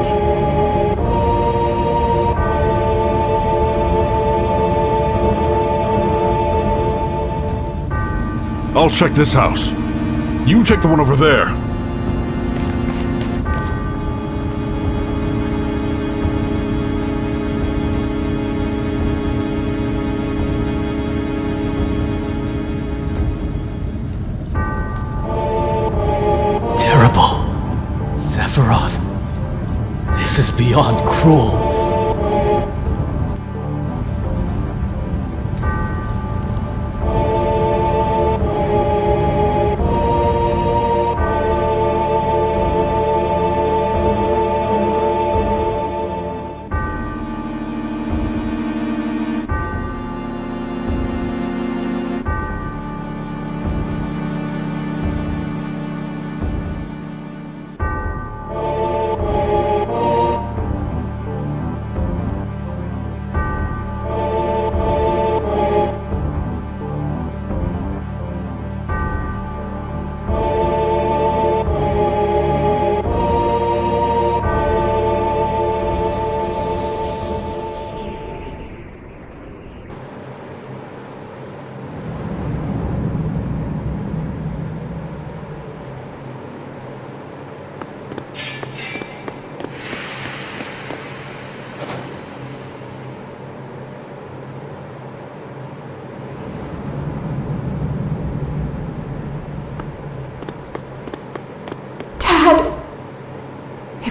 I'll check this house. You take the one over there. Sephiroth, this is beyond cruel.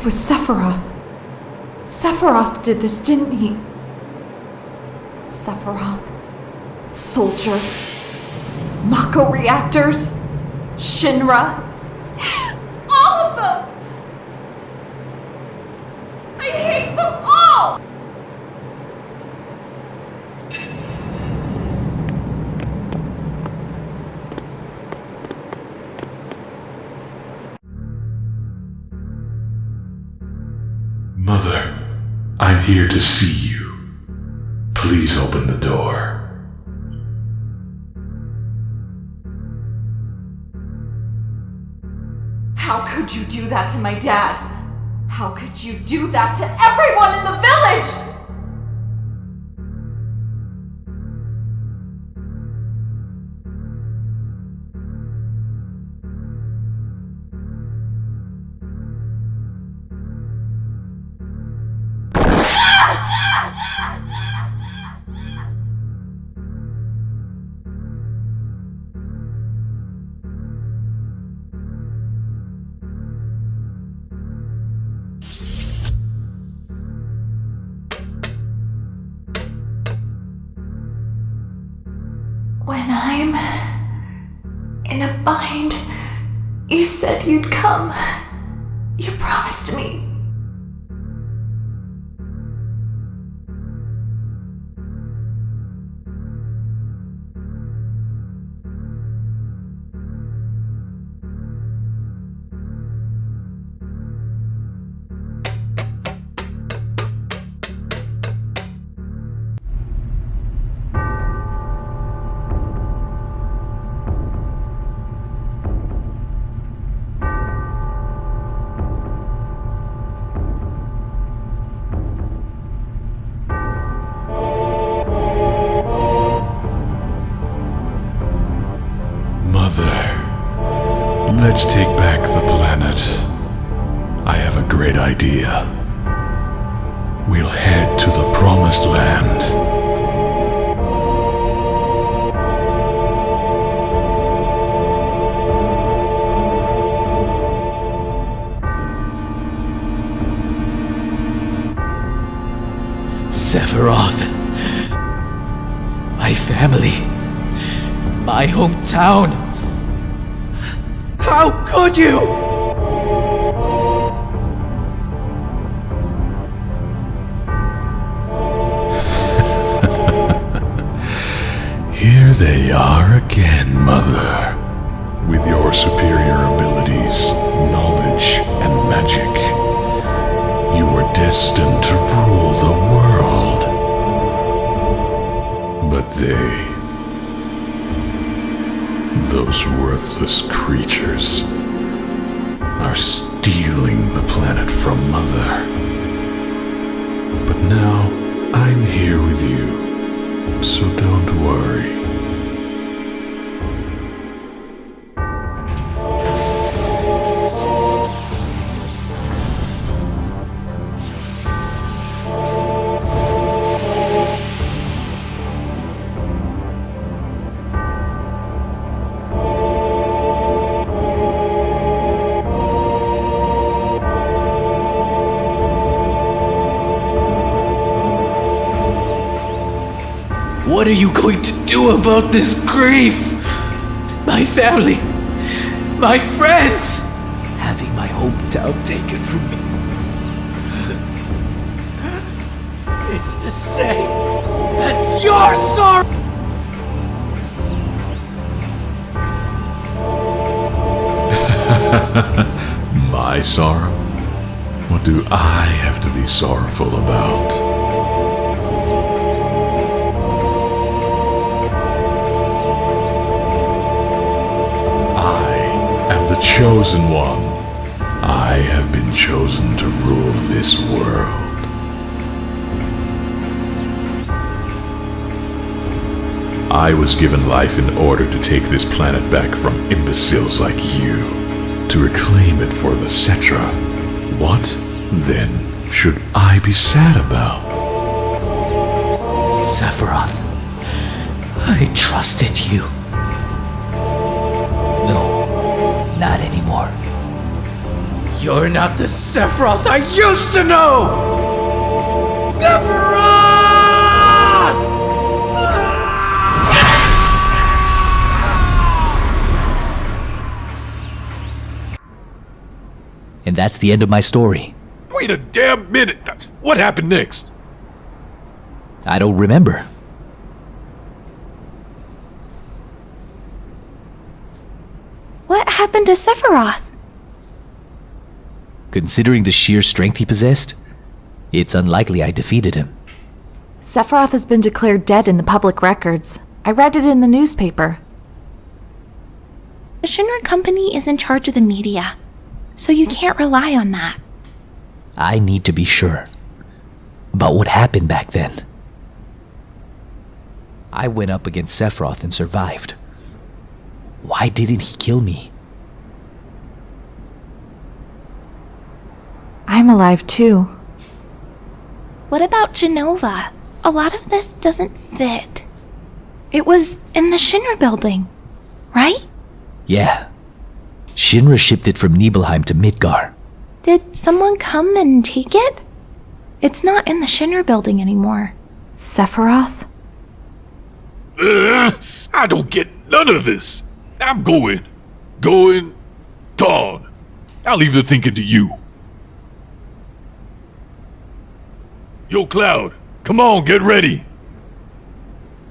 was Sephiroth. Sephiroth did this, didn't he? Sephiroth, Soldier, Mako reactors, Shinra. All of them! I hate them all! Mother, I'm here to see you. Please open the door. How could you do that to my dad? How could you do that to everyone in the village? When I'm in a bind, you said you'd come. You promised me. Let's take back the planet. I have a great idea. We'll head to the Promised Land. Sephiroth. My family. My hometown. How could you? Here they are again, Mother. With your superior abilities, knowledge, and magic, you were destined to rule the world. But those worthless creatures, are stealing the planet from Mother. But now, I'm here with you, so don't worry. What are you going to do about this grief? My family, my friends, having my hometown taken from me. It's the same as your sorrow! My sorrow? What do I have to be sorrowful about? The chosen one. I have been chosen to rule this world. I was given life in order to take this planet back from imbeciles like you, to reclaim it for the Cetra. What, then, should I be sad about? Sephiroth, I trusted you. No. Not anymore. You're not the Sephiroth I used to know! Sephiroth! And that's the end of my story. Wait a damn minute! What happened next? I don't remember. What happened to Sephiroth? Considering the sheer strength he possessed, it's unlikely I defeated him. Sephiroth has been declared dead in the public records. I read it in the newspaper. The Shinra Company is in charge of the media, so you can't rely on that. I need to be sure about what happened back then. I went up against Sephiroth and survived. Why didn't he kill me? I'm alive too. What about Genova? A lot of this doesn't fit. It was in the Shinra building, right? Yeah. Shinra shipped it from Nibelheim to Midgar. Did someone come and take it? It's not in the Shinra building anymore. Sephiroth? I don't get none of this. I'm going. Gone. I'll leave the thinking to you. Yo, Cloud, come on, get ready.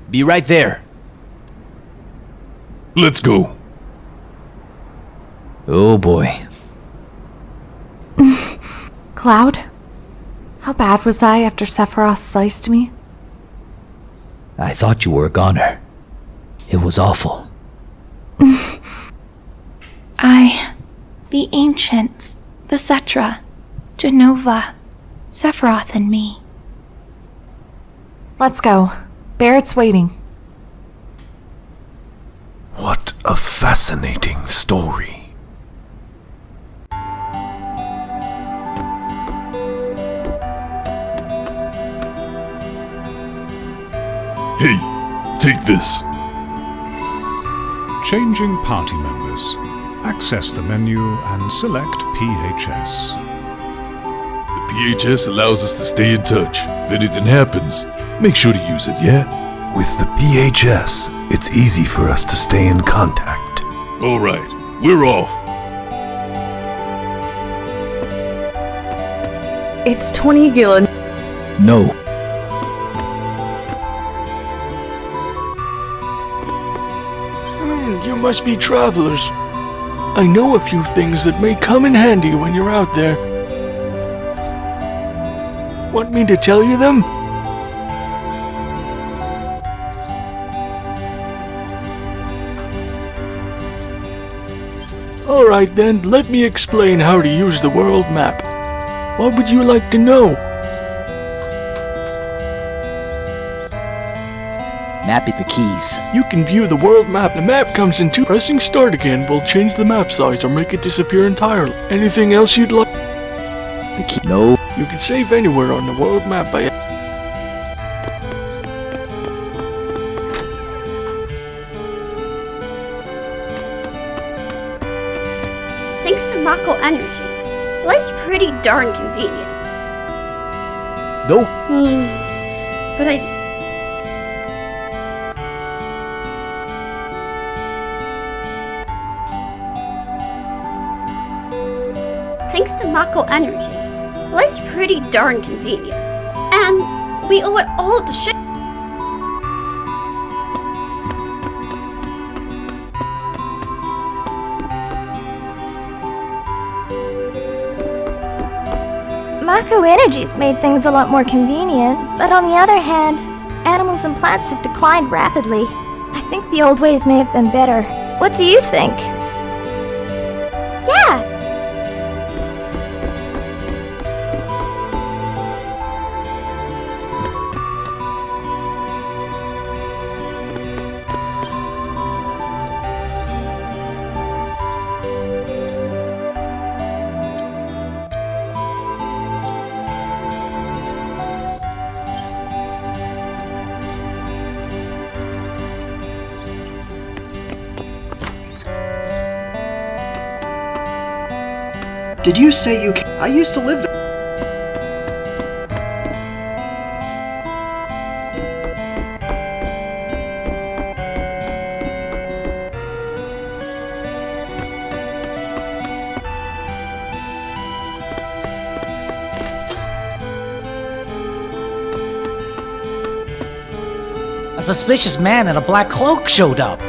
Be right there. Let's go. Oh boy. Cloud? How bad was I after Sephiroth sliced me? I thought you were a goner. It was awful. The Ancients, the Cetra, Genova, Sephiroth and me. Let's go. Barrett's waiting. What a fascinating story. Hey, take this. Changing party members. Access the menu and select PHS. The PHS allows us to stay in touch. If anything happens, make sure to use it, yeah? With the PHS, it's easy for us to stay in contact. Alright, we're off. It's 20 Gillen. No. You must be travelers. I know a few things that may come in handy when you're out there. Want me to tell you them? Alright then, let me explain how to use the world map. What would you like to know? Map is the keys. You can view the world map. The map comes in two. Pressing start again will change the map size or make it disappear entirely. Anything else you'd like? The key. No. You can save anywhere on the world map by... Thanks to Mako Energy, life's pretty darn convenient. No. But I... Thanks to Mako Energy, life's pretty darn convenient. And we owe it all to shit. Mako Energy's made things a lot more convenient, but on the other hand, animals and plants have declined rapidly. I think the old ways may have been better. What do you think? Yeah! Did you say you I used to live there. A suspicious man in a black cloak showed up.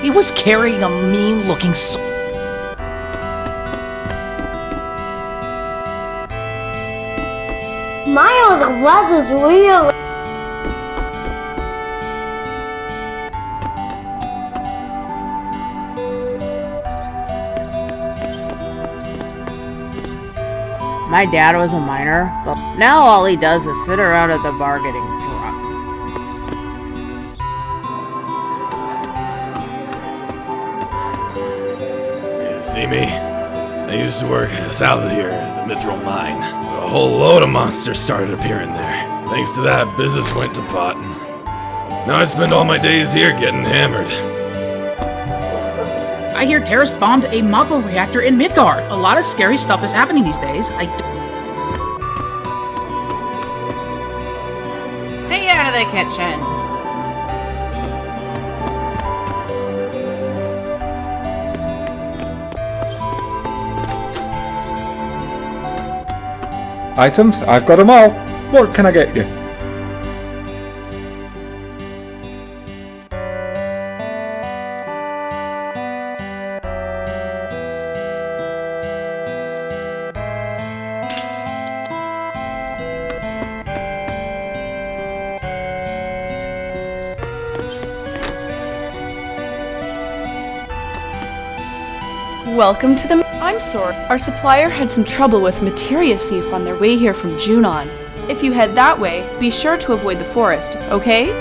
He was carrying a mean-looking sword. Miles was real. My dad was a miner, but now all he does is sit around at the bargaining truck. See me? I used to work south of here at the Mithril Mine. A whole load of monsters started appearing there. Thanks to that, business went to pot. Now I spend all my days here getting hammered. I hear terrorists bombed a Mako reactor in Midgar. A lot of scary stuff is happening these days. Stay out of the kitchen. Items? I've got them all. What can I get you? Welcome to the... I'm sorry. Our supplier had some trouble with materia thief on their way here from Junon. If you head that way, be sure to avoid the forest, okay?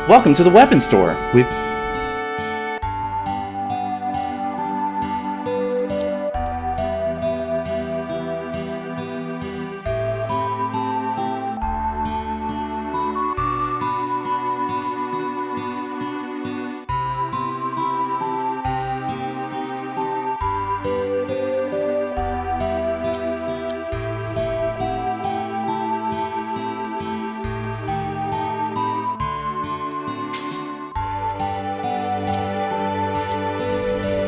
Welcome to the weapons store. We've...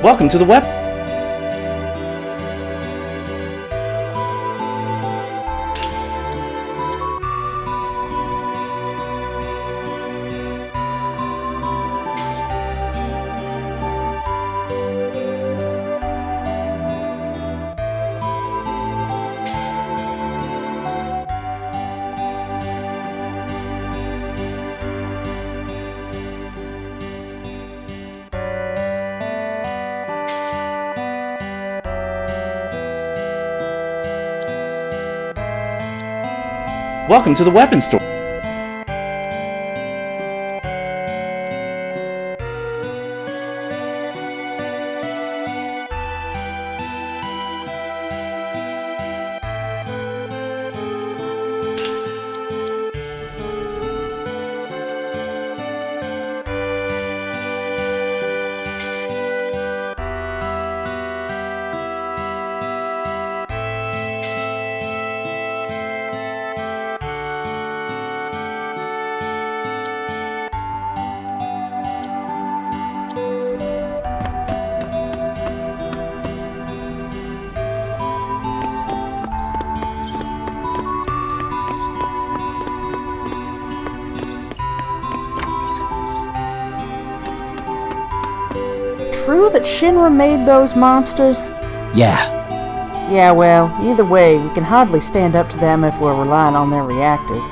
Welcome to the web... Welcome to the weapons store. True that Shinra made those monsters? Yeah. Yeah, well, either way, we can hardly stand up to them if we're relying on their reactors.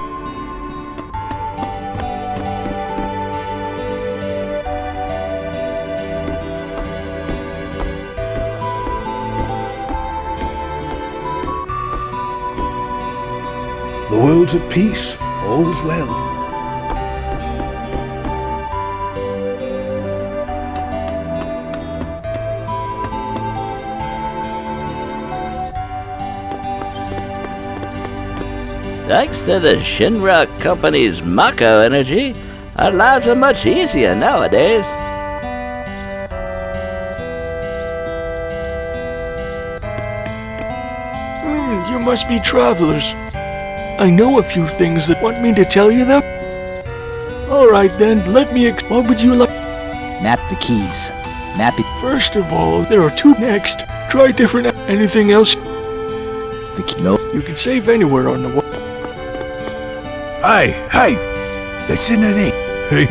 The world's at peace. All's well. Thanks to the Shinra Company's Mako energy, our lives are much easier nowadays. You must be travelers. I know a few things that want me to tell you them. Alright then, let me what would you like? Map the keys. Map it. First of all, there are 2 next. Try different. Anything else? The key. No. You can save anywhere on the world. Hey, listen to this. Hey,